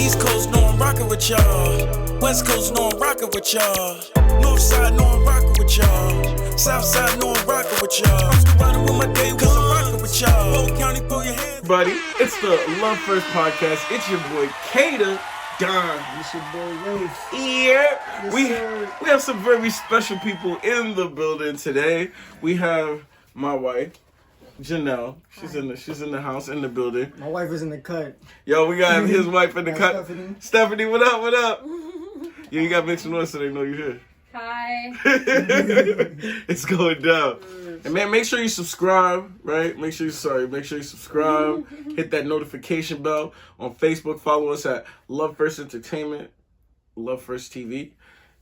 East Coast know I'm rockin' with y'all. West Coast know I'm rockin' with y'all. North Side know I'm rockin' with y'all. South Side know I'm rockin' with y'all. I'm still riding with my day cause I'm rockin' with y'all. Whole county, throw your hands. Buddy, it's the Love First podcast. It's your boy K Da Don. It's your boy Wraith. Yeah, Yes, we have some very special people in the building today. We have my wife, Janelle. She's in the house, in the building. My wife is in the cut. Yo, we got his wife in the cut. Stephanie. Stephanie, what up? What up? Yo, you got to make some noise so they know you're here. Hi. It's going down. And man, make sure you subscribe, right? Make sure you subscribe. Hit that notification bell on Facebook. Follow us at Love First Entertainment, Love First TV.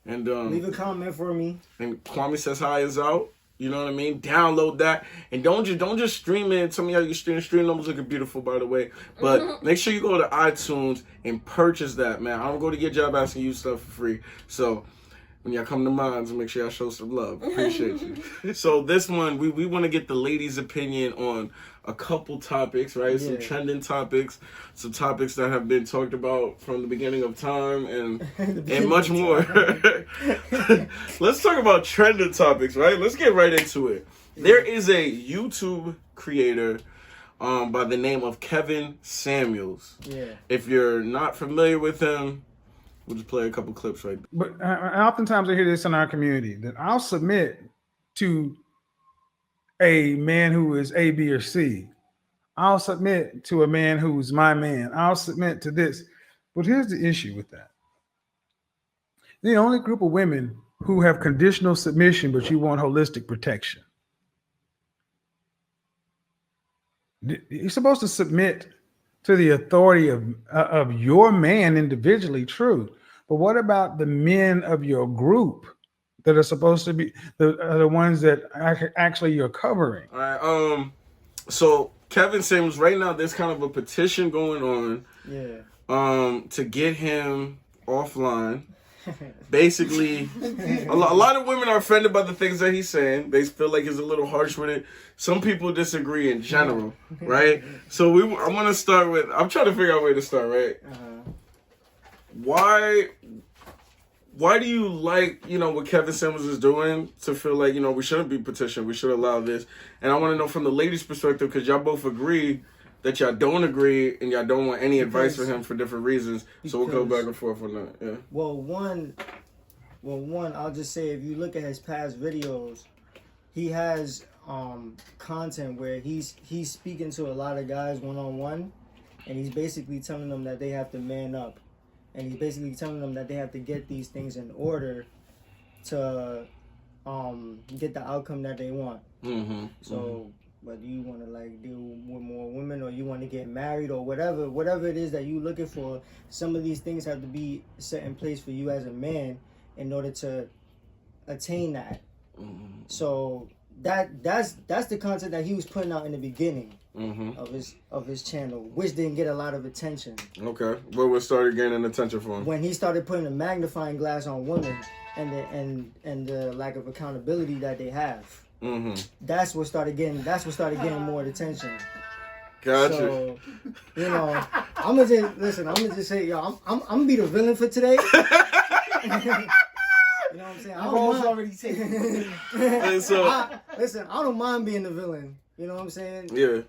And leave a comment for me. And Kwame Says Hi is out. You know what I mean? Download that. And don't just stream it. Tell me how you stream. Stream numbers looking beautiful, by the way. But make sure you go to iTunes and purchase that, man. I don't go to your job asking you stuff for free. So when y'all come to mine, make sure y'all show some love. Appreciate you. So this one, we want to get the ladies' opinion on a couple topics, right? Yeah. Some trending topics, some topics that have been talked about from the beginning of time, and much more. Let's talk about trending topics, right? Let's get right into it. There is a YouTube creator by the name of Kevin Samuels. Yeah. If you're not familiar with him, we'll just play a couple clips right there. But oftentimes I hear this in our community, that I'll submit to a man who is A, B, or C. I'll submit to a man who's my man. I'll submit to this. But here's the issue with that. The only group of women who have conditional submission, but you want holistic protection. You're supposed to submit to the authority of your man individually, true. But what about the men of your group that are supposed to be the ones that actually you're covering? All right. So Kevin Samuels, right now, there's kind of a petition going on. Yeah. To get him offline. Basically, a lot of women are offended by the things that he's saying. They feel like he's a little harsh with it. Some people disagree in general, right? So I want to start with. I'm trying to figure out where to start, right? Why do you like, what Kevin Samuels is doing to feel like, we shouldn't be petitioned, we should allow this? And I want to know from the ladies' perspective, because y'all both agree that y'all don't agree and y'all don't want any advice for him for different reasons. So we'll go back and forth on that. Yeah. Well, one, I'll just say, if you look at his past videos, he has content where he's speaking to a lot of guys one-on-one, and he's basically telling them that they have to man up. And he's basically telling them that they have to get these things in order to get the outcome that they want. So whether you want to deal with more women, or you want to get married, or whatever it is that you're looking for, some of these things have to be set in place for you as a man in order to attain that. So that's the content that he was putting out in the beginning of his channel, which didn't get a lot of attention. Okay, but what started gaining attention for him? When he started putting a magnifying glass on women and the lack of accountability that they have. That's what started getting more attention. Gotcha. So, I'm gonna just say, yo, I'm gonna be the villain for today. You know what I'm saying? I don't mind. Already taken. I don't mind being the villain. You know what I'm saying? Yeah.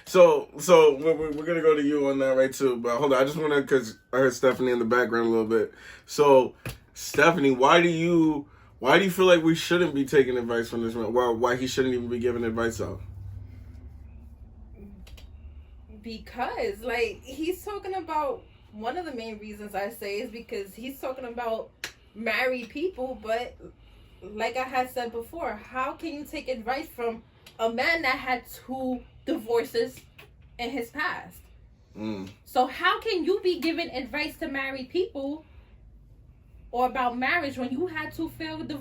So we're gonna go to you on that, right, too. But hold on, I just wanna, because I heard Stephanie in the background a little bit. So Stephanie, why do you feel like we shouldn't be taking advice from this man? Why he shouldn't even be giving advice out? Because, he's talking about, one of the main reasons I say is because he's talking about married people, but like I had said before, how can you take advice from a man that had 2 divorces in his past? So how can you be giving advice to married people or about marriage when you had 2 failed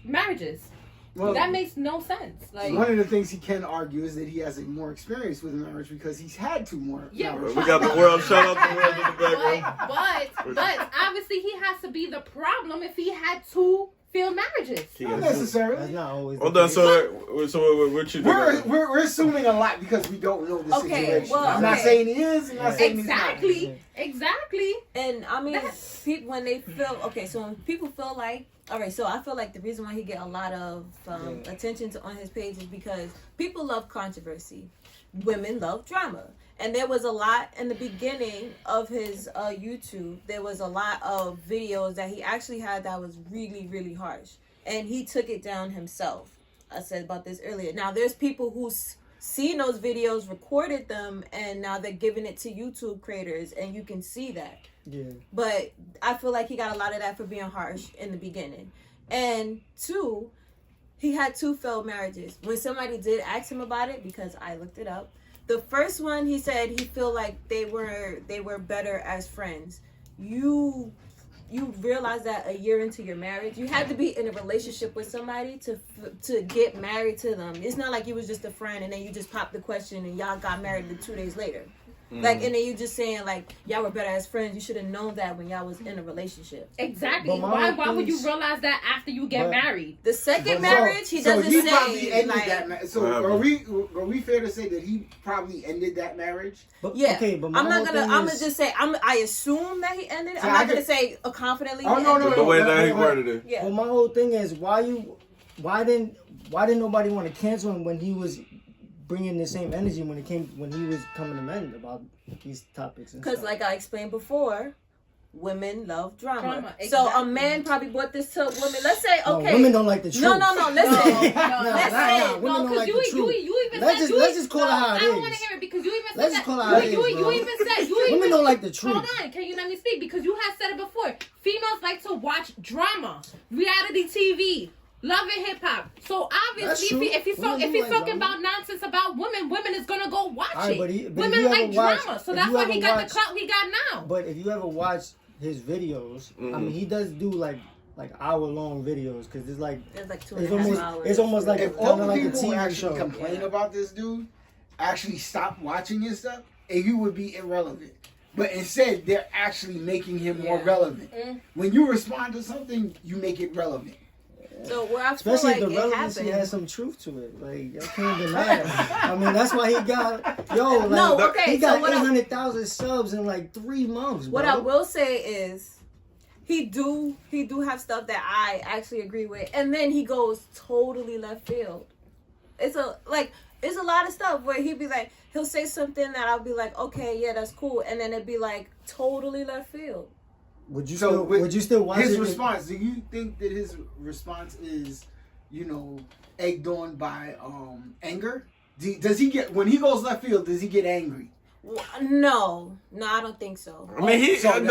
marriages? Well, that makes no sense. One of the things he can argue is that he has more experience with marriage because he's had 2 more. Yeah, marriages. We got the world. Shout out the world in the background. But obviously he has to be the problem if he had 2 failed marriages. Not necessarily. That's not always. Hold on. So what you doing? We're assuming a lot because we don't know the situation. Well, I'm not saying he is. I'm not saying he's not. Exactly. Exactly. And I mean, people, when they feel okay, so when people feel like, all right, so I feel like the reason why he get a lot of attention on his page is because people love controversy, women love drama, and there was a lot in the beginning of his YouTube. There was a lot of videos that he actually had that was really, really harsh, and he took it down himself. I said about this earlier. Now there's people who seen those videos, recorded them, and now they're giving it to YouTube creators, and you can see that. Yeah. But I feel like he got a lot of that for being harsh in the beginning. And 2, he had 2 failed marriages. When somebody did ask him about it, because I looked it up, the first one he said he feel like they were better as friends. You realize that a year into your marriage, you had to be in a relationship with somebody to get married to them. It's not like you was just a friend and then you just popped the question and y'all got married 2 days later. Like, and then you just saying like y'all were better as friends. You should have known that when y'all was in a relationship. Exactly. Why would you realize that after you get married? The second marriage, he doesn't he say. probably ended Like, that marriage. So are we fair to say that he probably ended that marriage? But, yeah. Okay, but I'm gonna just say I assume that he ended it. So I'm not gonna say confidently. Oh, no. The way that he worded it. Yeah. Well, my whole thing is why didn't nobody want to cancel him when he was bringing the same energy when he was coming to men about these topics? Because like I explained before, women love drama. Exactly. So a man probably brought this to women. Let's say, No, okay. women don't like the truth. No, listen. Let's say, women don't like the truth. You even Let's said just call it how it I don't is. want to hear it because you even said Let's that. just call it how it is, bro. You even said Women don't like the truth. Hold on, can you let me speak? Because you have said it before. Females like to watch drama, reality TV. Love and hip hop. So obviously, if he's talking about nonsense about women is gonna go watch it. Women like drama, so that's why he got the clout he got now. But if you ever watch his videos, I mean, he does do like hour-long videos because it's like 2.5 hours. It's almost like If kind all of the like a people who TV actually show. complain about this dude actually stop watching his stuff, and you would be irrelevant. But instead, they're actually making him more relevant. When you respond to something, you make it relevant. So where I feel Especially like if the it relevancy happened. has some truth to it. Like, I can't deny it. I mean, that's why he got, he got 800,000 subs in like 3 months, bro. What I will say is, he do have stuff that I actually agree with, and then he goes totally left field. It's a lot of stuff where he'll say something that I'll be like, okay, yeah, that's cool, and then it'd be like totally left field. Would you still watch his it? response? Do you think that his response is, egged on by anger? Does he get, when he goes left field? Does he get angry? No, I don't think so. I mean, I'm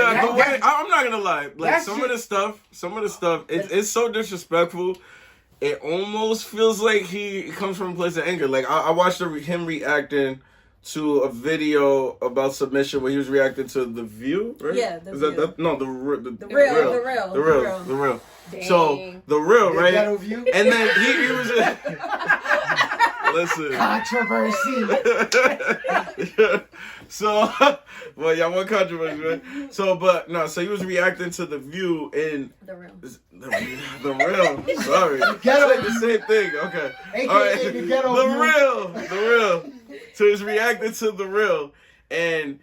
not gonna lie. Like some of the stuff, it's so disrespectful. It almost feels like he comes from a place of anger. Like I watched him reacting to a video about submission where he was reacting to The View, right? Yeah, The View. The Real. Dang. So The Real, right? Ghetto View? And then he was just listen. Controversy. So, well, y'all want controversy, right? So he was reacting to The View in The Real. The Real. Sorry, Ghetto. it's like the same thing. Okay, AKA all right. the Ghetto View. The Real. So he's reacting to The Real, and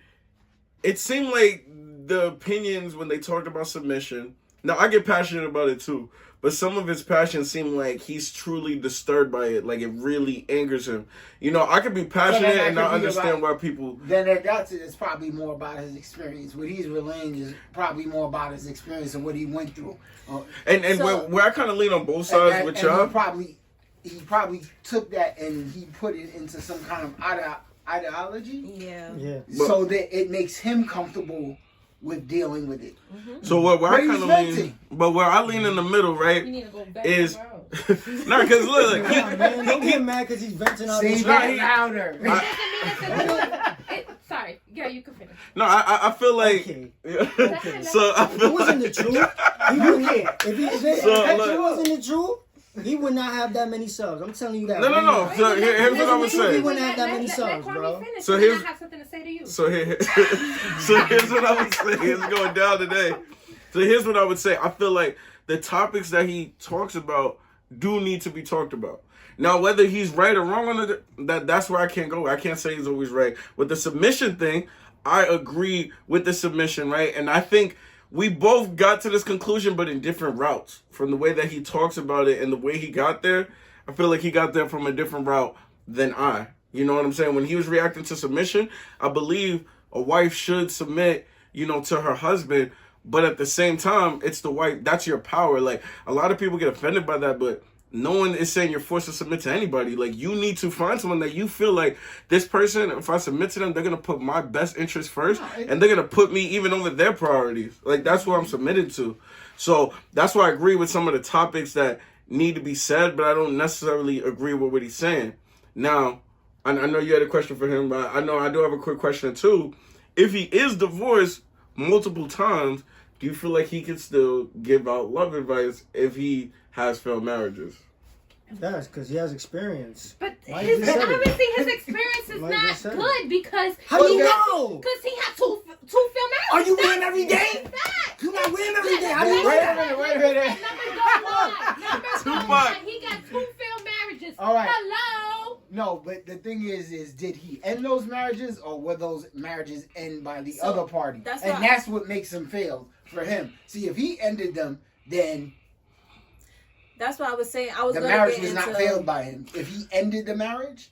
it seemed like the opinions when they talked about submission. Now I get passionate about it too, but some of his passion seemed like he's truly disturbed by it. Like it really angers him. I could be passionate and not understand why people. Then it's probably more about his experience. What he's relaying is probably more about his experience and what he went through. Where I kind of lean on both sides with y'all. He probably took that and he put it into some kind of ideology. Yeah. So that it makes him comfortable with dealing with it. Mm-hmm. So where I kind of lean, but where I lean in the middle, right, You need to go back is tomorrow. no, because look, Man, don't get mad because he's venting out Say his that louder. Sorry. Yeah, you can finish. no, I feel like. Okay. So I If it feel wasn't the truth, he wouldn't. If it look. wasn't the truth, he would not have that many subs. I'm telling you that. No. So here's what I would He say. wouldn't have that many subs, Let bro. Kwame finish, So and then here's- I have something to say to you. So here's what I would say. It's going down today. So here's what I would say. I feel like the topics that he talks about do need to be talked about. Now, whether he's right or wrong on that's where I can't go. I can't say he's always right. With the submission thing, I agree with the submission, right? And I think we both got to this conclusion, but in different routes. From the way that he talks about it and the way he got there, I feel like he got there from a different route than I. You know what I'm saying? When he was reacting to submission, I believe a wife should submit, to her husband. But at the same time, it's the wife. That's your power. Like, a lot of people get offended by that, but no one is saying you're forced to submit to anybody. Like, you need to find someone that you feel like, this person, if I submit to them, they're going to put my best interest first, and they're going to put me even over their priorities. Like, that's what I'm submitted to. So that's why I agree with some of the topics that need to be said, but I don't necessarily agree with what he's saying. Now, I know you had a question for him, but I know I do have a quick question too. If he is divorced multiple times, do you feel like he can still give out love advice if he has failed marriages? Yes, because he has experience. But Mike just said it. obviously his experience is Mike not just said it. good because How do you know? Because he had two failed marriages. Are you with him every day? Fact. You not with him every day. How do you know Wait a that? minute, wait a minute. Too much. He got 2 failed marriages. All right. Hello. No, but the thing is did he end those marriages or were those marriages end by the other party? that's and why- that's what makes them fail for him. See, if he ended them, then That's why I was saying I was the going to marriage get was into not failed by him. If he ended the marriage,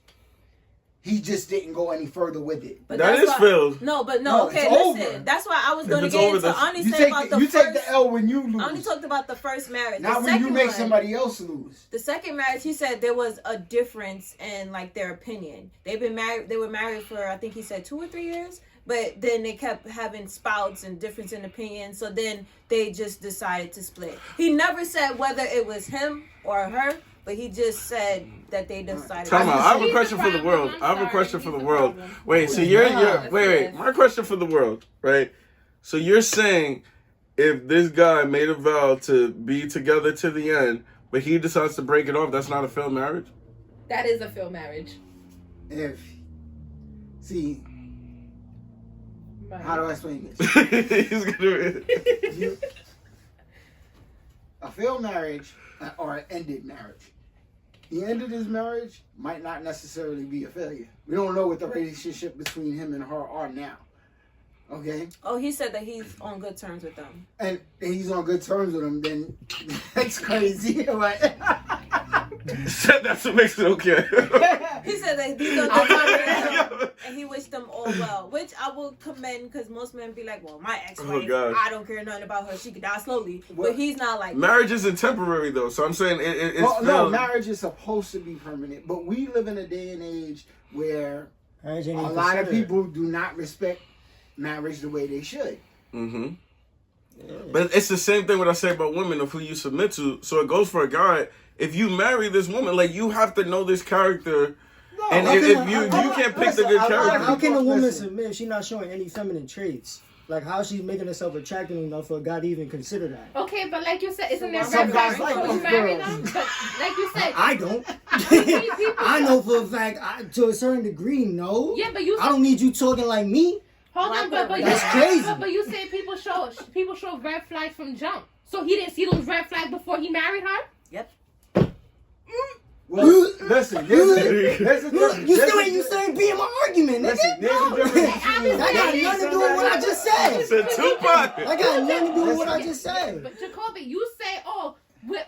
he just didn't go any further with it. But That that's is why- failed. No, No, okay, it's listen. over. That's why I was If going to it's get over, into. that's- I only You say take about the, the you first. take the L when you lose. I only talked about the first marriage. Not The when you second make one- somebody else lose. The second marriage, he said there was a difference in like their opinion. They've been married. They were married for I think he said 2 or 3 years, but then they kept having spouts and difference in opinion. So then they just decided to split. He never said whether it was him or her, but he just said that they decided. Time out. I have a He's question the for the problem. world. I'm I have a sorry. question for He's the the world. problem. Wait, so Yeah. wait. My question for the world, right? So you're saying if this guy made a vow to be together to the end, but he decides to break it off, that's not a failed marriage? That is a failed marriage. How do I explain this? He's gonna. A failed marriage or an ended marriage. He ended his marriage might not necessarily be a failure. We don't know what the relationship between him and her are now. Okay? Oh, he said that he's on good terms with them. And he's on good terms with him, then that's crazy. Right? That's what makes it okay. He said that he's on good terms with them, and he wished them all well, which I will commend because most men be like, "Well, my ex-wife, gosh. I don't care nothing about her; she could die slowly." Well, but he's not like Marriage isn't temporary though, so I'm saying it's well, no, failed. marriage is supposed to be permanent, but we live in a day and age where Marriage a ain't even lot of considered. people do not respect marriage the way they should. Mm-hmm. But it's the same thing what I say about women of who you submit to. So it goes for a guy. If you marry this woman, like you have to know this character, No, and how if can you I- can't pick listen, the good I- character. How can a woman Listen. submit if she's not showing any feminine traits? Like, how she's making herself attractive enough for God to even consider that? Okay, but like you said, isn't there Some red guys flags like before you those marry girls. them? But like you said, I don't. people- I know for a fact, to a certain degree, no. Yeah, but you I don't need you talking like me. hold on, but That's you, crazy. But you say people show red flags from jump. So he didn't see those red flags before he married her. Yep. Well, listen, there's a difference. You still ain't being my argument, nigga. Listen, there's a difference. That got nothing to do with what I just said. Said Tupac. That got nothing to do with what I just said. But Jacoby, you say, oh, with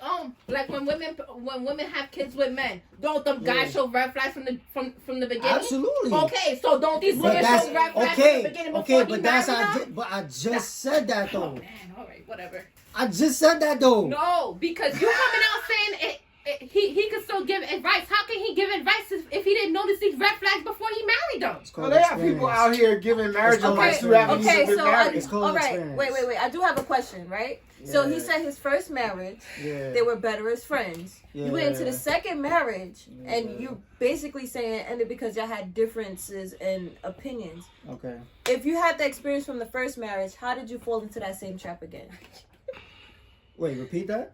like when women have kids with men, don't them guys show red flags from the beginning? Absolutely. Okay, so don't these But women that's show red flags from the beginning before he but that's married them? but I just said that Oh though. man, all right, whatever. I just said that though. No, because you coming out saying he could still give advice. How can he give advice if he didn't notice these red flags before he married them? It's Well, called they have experience. people out here giving marriage Okay, advice who haven't Okay, even been so married. It's called all right. experience. Wait. I do have a question, right? So he Yeah. said his first marriage, Yeah. they were better as friends. You went into the Yeah. second marriage, and Yeah. you basically saying it ended because y'all had differences in opinions. Okay. If you had the experience from the first marriage, how did you fall into that same trap again? Wait, repeat that?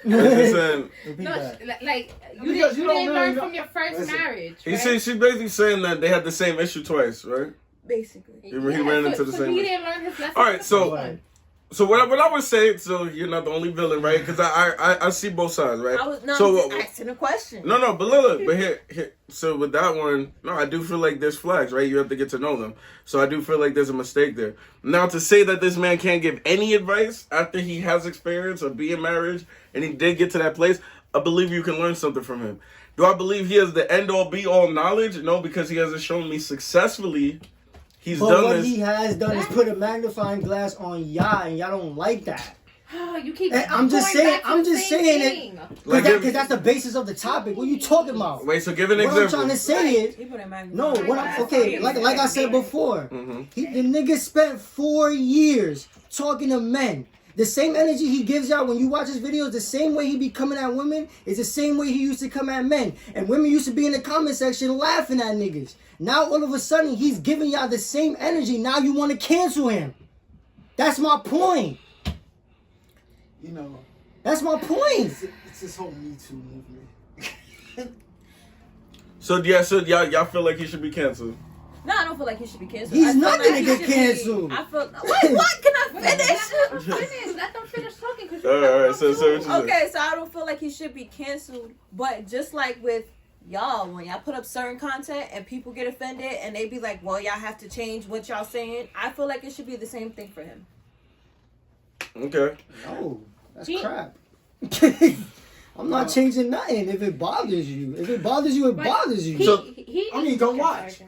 Listen, Repeat No, that. like Because you you didn't don't really learn know- from your first Listen, marriage. he Right? said she's basically saying that they had the same issue twice, right? Basically. He ran into the so same he issue. didn't learn his lesson. All right, so Right. So what I would say, so you're not the only villain, right? Because I see both sides, right? I was not so, asking a question. No, but look, but here, so with that one, no, I do feel like there's flags, right? You have to get to know them. So I do feel like there's a mistake there. Now, to say that this man can't give any advice after he has experience or be in marriage and he did get to that place, I believe you can learn something from him. Do I believe he has the end-all, be-all knowledge? No, because he hasn't shown me successfully he's but done what this. he has done is put a magnifying glass on y'all, and y'all don't like that. Oh, you keep. And I'm just saying. I'm just saying it Like because that's the basis of the topic. What are you talking about? Wait, so give an What I'm example. trying to say is, no. What I'm, okay, like I said before, the nigga spent 4 years talking to men. The same energy he gives y'all when you watch his videos, the same way he be coming at women, is the same way he used to come at men. And women used to be in the comment section laughing at niggas. Now all of a sudden he's giving y'all the same energy. Now you want to cancel him. That's my point. You know, that's my point. It's this whole Me Too movement. So y'all feel like he should be canceled? No, I don't feel like he should be canceled. He's I feel not like gonna he get should be- canceled. I feel. Wait, what? Can I finish? Let them finish talking. Cause All right, so what you say? Okay, so I don't feel like he should be canceled. But just like with y'all, when y'all put up certain content and people get offended and they be like, well, y'all have to change what y'all saying, I feel like it should be the same thing for him. Okay. No, that's crap. I'm not changing nothing if it bothers you. If it bothers you, it bothers you. I mean, don't watch.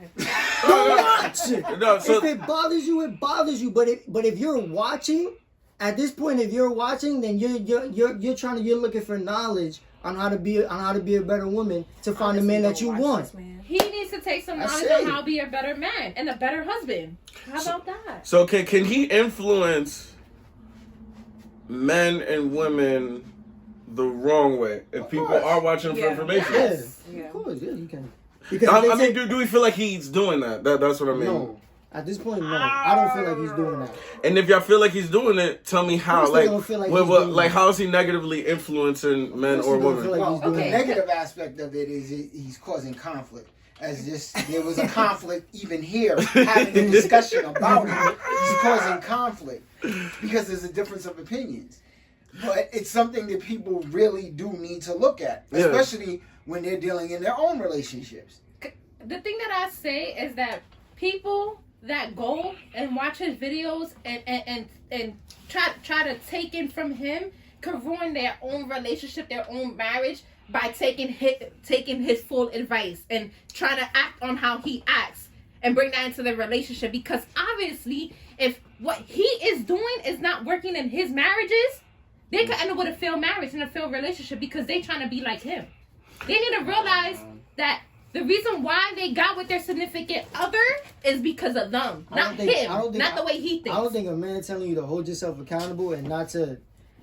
Don't watch. No, so if it bothers you, it bothers you. But if you're watching, at this point, if you're watching, then you're looking for knowledge on how to be a better woman to find the man that you want. He needs to take some knowledge on how to be a better man and a better husband. How about that? So can he influence men and women the wrong way if people are watching for information? Yeah, of course, yeah, you can. Because I mean, do we feel like he's doing that? That's what I mean. No, at this point, no. I don't feel like he's doing that. And if y'all feel like he's doing it, tell me how. Like, don't feel like what, he's what, doing like it. how is he negatively influencing men or women? Feel like Well, he's doing the that. negative aspect of it is he's causing conflict. As just there was a conflict even here, having a discussion about it. He's causing conflict because there's a difference of opinions. But it's something that people really do need to look at, especially when they're dealing in their own relationships. The thing that I say is that people that go and watch his videos and try to take in from him could ruin their own relationship, their own marriage by taking his full advice and trying to act on how he acts and bring that into the relationship. Because obviously, if what he is doing is not working in his marriages, they could end up with a failed marriage and a failed relationship because they trying to be like him. They need to realize that the reason why they got with their significant other is because of them, not him, not the way he thinks. I don't think a man telling you to hold yourself accountable and not to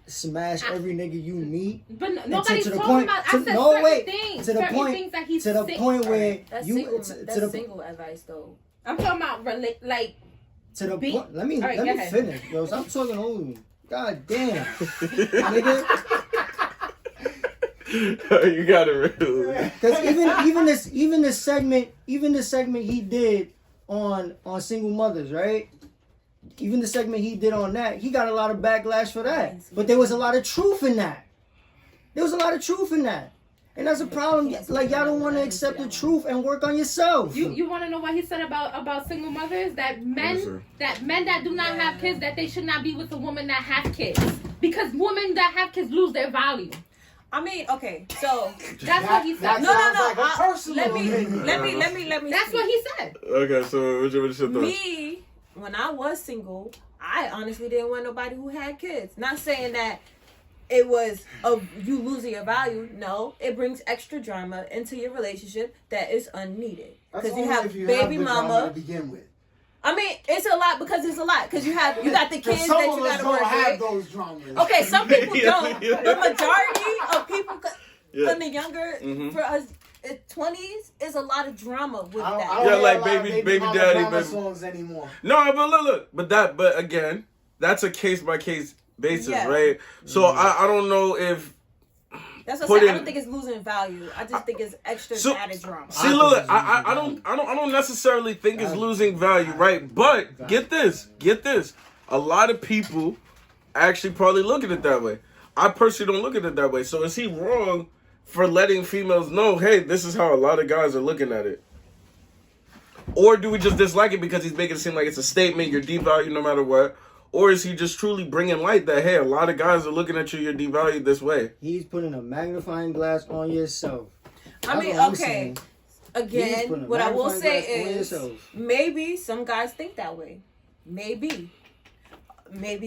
smash every nigga you meet. But nobody's to the talking point, about. to, I said no, certain wait, things. to the Certain point, things that he's to the point where That's you single, to that's the single advice though. I'm talking about like. to the Be- point. Let me All right, let go me ahead. finish, yo. Stop talking over me. God damn, nigga. You got it, really. Because even the segment he did on single mothers, right? Even the segment he did on that, he got a lot of backlash for that. But there was a lot of truth in that. And that's a problem. Like, y'all don't want to accept the truth and work on yourself. You want to know what he said about single mothers? That men that do not have kids, that they should not be with a woman that have kids, because women that have kids lose their value. I mean, okay, so That's what he said. no. Let me. That's what he said. Okay, so what's your thoughts? Me, when I was single, I honestly didn't want nobody who had kids. Not saying that it was of you losing your value. No, it brings extra drama into your relationship that is unneeded. Because you have baby mama to begin with. I mean, it's a lot because it's a lot. Because you got the kids that you got to work have with. those dramas. Okay, some people don't. The majority of people from the younger, for us, 20s, is a lot of drama with that. I don't Yeah, hear like a lot of baby daddy, mama baby songs anymore. No, but look, but again, that's a case by case basis, right? So I don't know if. That's what I'm saying. I don't think it's losing value. I just think it's extra added drama. See, look, I don't necessarily think it's losing value, right? But get this, a lot of people actually probably look at it that way. I personally don't look at it that way. So is he wrong for letting females know, hey, this is how a lot of guys are looking at it? Or do we just dislike it because he's making it seem like it's a statement, you're devalued no matter what? Or is he just truly bringing light that, hey, a lot of guys are looking at you, you're devalued this way? He's putting a magnifying glass on yourself. I mean, That's what I'm okay. saying. Again, what I will say is yourself. maybe some guys think that way. Maybe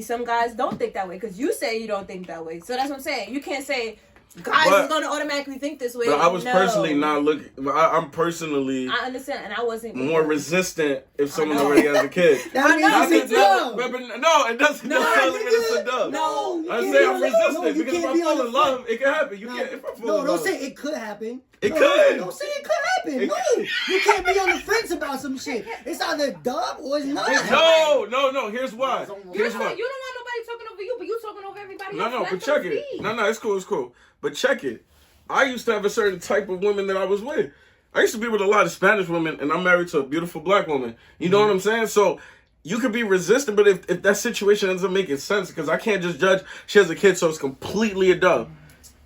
some guys don't think that way because you say you don't think that way. So that's what I'm saying. You can't say guys are going to automatically think this way. But I was personally not looking. I'm personally. I understand, and I wasn't more resistant if someone already has a kid. That means it's a dub. No, it doesn't necessarily mean it's a dub. No, I say I'm resistant no, you because if can't I be fall on in love, it can happen. You can't. If I fall in don't love, say it could happen. It could. Don't say it could happen. No, you can't be on the fence about some shit. It's either dub or it's not. No. Here's why. Here's why. You don't want nobody talking over you, but you talking over everybody else. No, Let but them check it. speak. No, it's cool. But check it. I used to have a certain type of women that I was with. I used to be with a lot of Spanish women, and I'm married to a beautiful black woman. You know what I'm saying? So you could be resistant, but if that situation ends up making sense, because I can't just judge she has a kid, so it's completely a dub.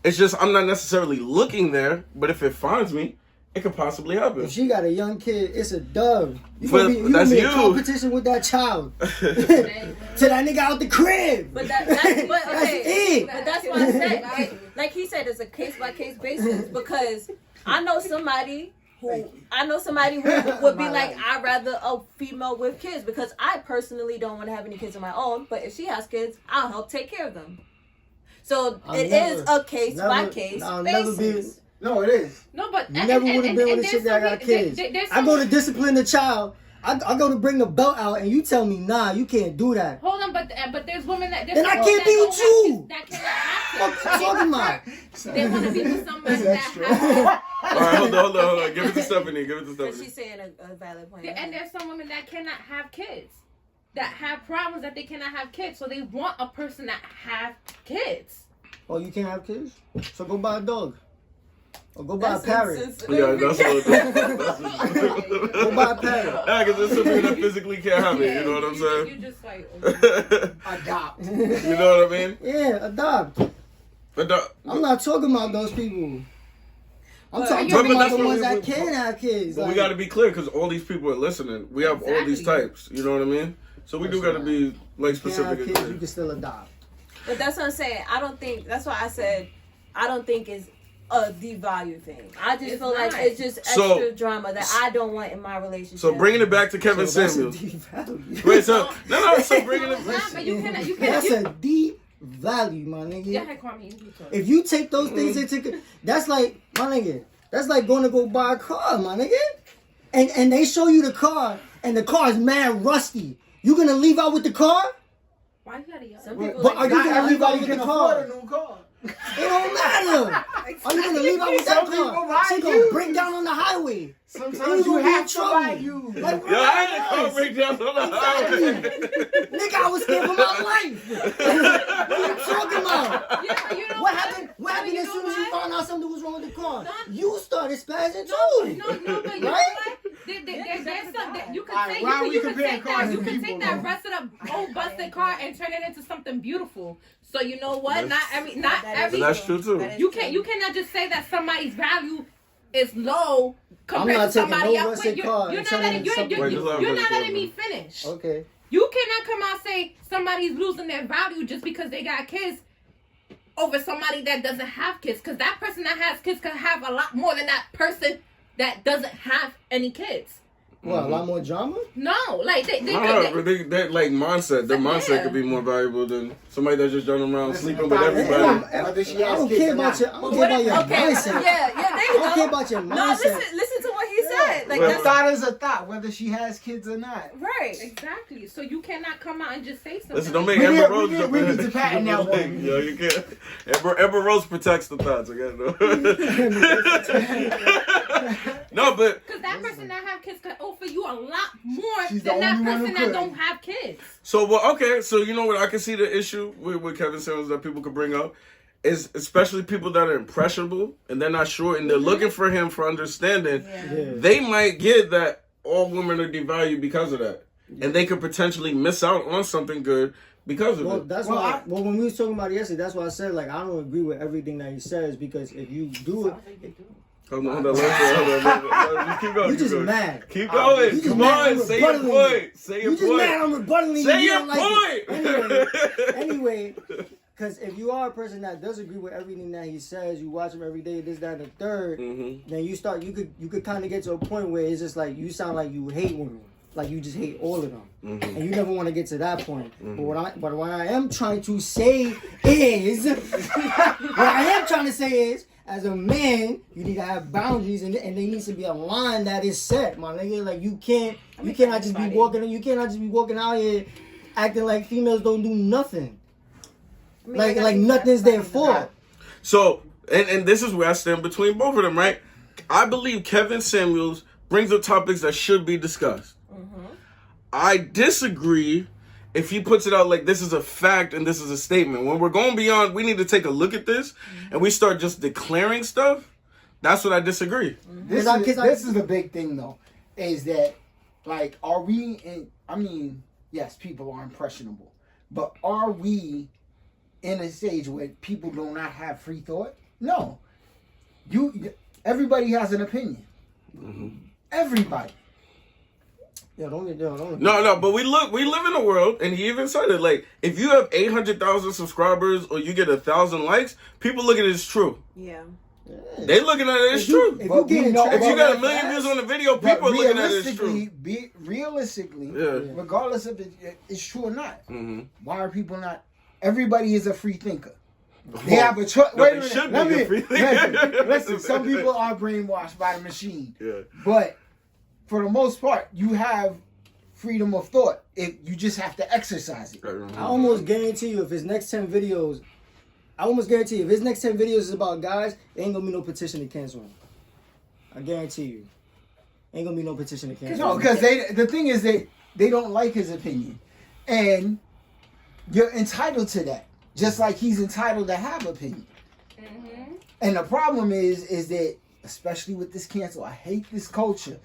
It's just I'm not necessarily looking there, but if it finds me, it could possibly happen. If she got a young kid, it's a dub. You But gonna be that's in you. competition with that child. To that nigga out the crib. But that's okay. it. But that's why I said, like he said, it's a case by case basis because I know somebody who would be like, I'd rather a female with kids because I personally don't want to have any kids of my own. But if she has kids, I'll help take care of them. So it is a case by case basis. No, it is. No, but You never would have been with a chick that got kids. I go to discipline the child. I go to bring the belt out, and you tell me, nah, you can't do that. Hold on, but there's women that. Then I can't be with you. That cannot have What you talking about? They want to be with somebody that has. All right, hold on. Give it to Stephanie. But she's saying a valid point. And there's some women that cannot have kids, that have problems that they cannot have kids, so they want a person that have kids. Oh, you can't have kids? So go buy a dog. Or go buy a parrot. Yeah, that's what Go buy a parrot. Yeah, because there's something that physically can't happen. You know what I'm saying? You just like Adopt. You know what I mean? Yeah, adopt. I'm not talking about those people. I'm talking But about that's the what ones we- that can have kids. But like, we got to be clear because all these people are listening. We have all these Exactly. types. You know what I mean? So we do got to be like you can't have specific. and kids, clear. you can still adopt. But that's what I'm saying. I don't think that's why I said I don't think it's a devalue thing. I just feel like not. it's just extra drama that I don't want in my relationship. So bringing it back to Kevin So that's a Samuels. devalue. Wait, so so bringing it. but you cannot. That's a deep value, my nigga. Yeah, Kwame, you talk. If you take those things into, that's like, my nigga, that's like going to go buy a car, my nigga. And they show you the car, and the car is mad rusty. You gonna leave out with the car? Why you gotta yell? Some people But are you Not gonna leave out everybody with can the afford car? a new car. It don't matter. Are you gonna leave out with that Some people car? buy She gonna used. break down on the highway. Sometimes you gonna be in have to buy trouble. you. Like, Yeah, I had a car breakdown on the highway. nigga, I was scared for my life. What are you talking about? Yeah, but you know What happened? What happened you as know soon as you what? found out something was wrong with the car? Son. You started spazzing No, too. but you know Right? what? There's something you can Alright, take. why are we You can comparing take cars that. to You can people, take that though? rusted up old busted car and turn it into something beautiful. So you know what? That's- Not That every. is That's true too. That is You true. cannot just say that somebody's value is low I'm compared not to taking somebody no else. rusted Wait, car you're and not turning letting it into something. Wait, just let him you're not finish letting me talking. finish. Okay. You cannot come out and say somebody's losing their value just because they got kids over somebody that doesn't have kids. Because that person that has kids can have a lot more than that person that doesn't have any kids. What, a lot more drama? No, like they That like mindset. Their mindset Yeah. could be more valuable than somebody that's just running around Listen, sleeping if with I- everybody. Whether she I has don't kids care or about not. your, I don't But care what about your okay, mindset. yeah, there I you don't go. care about your No, mindset. listen to what he said. Like Well, A that's thought is a thought, whether she has kids or not. right. exactly. So you cannot come out and just say something. Listen, don't like make We Amber need- Rose we jump need- we in. need to patent that one. Yo, you can't. Amber Rose protects the thoughts. Okay, no, but because that person that have kids can offer you a lot more She's the than that only one who person that could. don't have kids. so okay. So you know what? I can see the issue with Kevin Samuels that people could bring up is especially people that are impressionable and they're not sure and they're looking for him for understanding. Yeah. They might get that all women are devalued because of that. and they could potentially miss out on something good because of it. That's why. When we was talking about it yesterday, that's why I said like I don't agree with everything that he says because if you do it. Hold on. Just keep going. You just mad. Keep going. Come on, say your point. Say your point. You just mad I'm rebuttaling. Say your point. Anyway, because if you are a person that does agree with everything that he says, you watch him every day, this, that, and the third, then you could kind of get to a point where it's just like you sound like you hate women. Like you just hate all of them, and you never want to get to that point. But what I am trying to say is, as a man, you need to have boundaries, and there needs to be a line that is set, my nigga. Like you cannot just be walking out here acting like females don't do nothing. Like nothing's their fault. So, and this is where I stand between both of them, right? I believe Kevin Samuels brings up topics that should be discussed. I disagree if he puts it out like this is a fact and this is a statement. When we're going beyond, we need to take a look at this and we start just declaring stuff. That's what I disagree. This is the big thing, though, is that, like, are we in, I mean, yes, people are impressionable, but are we in a stage where people do not have free thought? No. Everybody has an opinion. Everybody. No, but we live in a world, and he even said it, like, if you have 800,000 subscribers or you get 1,000 likes, people look at it as true. Yeah. They looking at it as true. If you got 1 million views on the video, people are looking at it as true. Realistically, regardless of it, it's true or not, why are people not? Everybody is a free thinker. They have a choice. Wait a minute. Listen, some people are brainwashed by the machine. Yeah. But for the most part, you have freedom of thought. If you just have to exercise it. I almost guarantee you, if his next 10 videos is about guys, there ain't gonna be no petition to cancel him. I guarantee you. Ain't gonna be no petition to cancel him. No, because the thing is they don't like his opinion. And you're entitled to that. Just like he's entitled to have opinion. And the problem is that, especially with this cancel, I hate this culture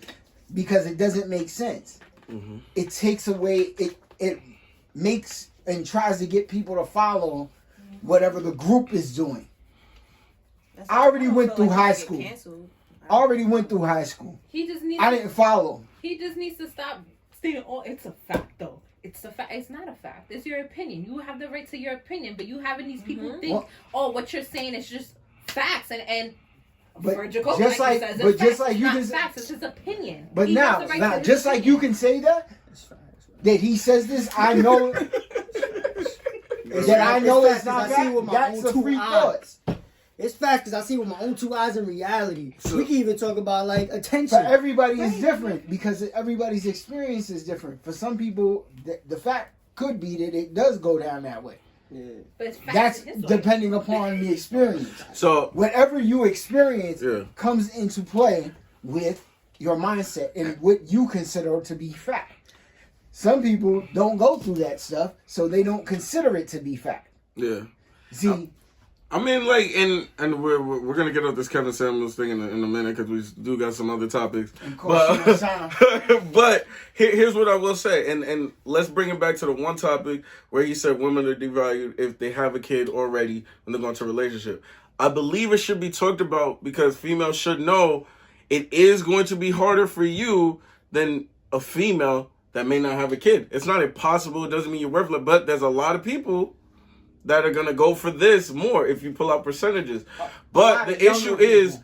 because it doesn't make sense. It takes away, it makes and tries to get people to follow whatever the group is doing. I already went through high school. He just needs. I didn't follow. He just needs to stop saying, "Oh, it's a fact, though." It's a fact. It's not a fact. It's your opinion. You have the right to your opinion, but you having these people think, "Oh, what you're saying is just facts," and just like you can say, facts. It's his opinion. But now, just like you can say that he says this, I know that I know it's not fact. That's a free thought. It's fact because I see with my own 2 eyes in reality. We can even talk about like attention. But everybody is different because everybody's experience is different. For some people, the fact could be that it does go down that way. Yeah. But that's depending upon the experience. So whatever you experience comes into play with your mindset and what you consider to be fact. Some people don't go through that stuff, so they don't consider it to be fact. Yeah. See, I mean, like, and we're gonna get off this Kevin Samuels thing in a minute because we do got some other topics. But here's what I will say, and let's bring it back to the one topic where he said women are devalued if they have a kid already when they're going to a relationship. I believe it should be talked about because females should know it is going to be harder for you than a female that may not have a kid. It's not impossible. It doesn't mean you're worthless, but there's a lot of people that are going to go for this more if you pull out percentages. But the issue is,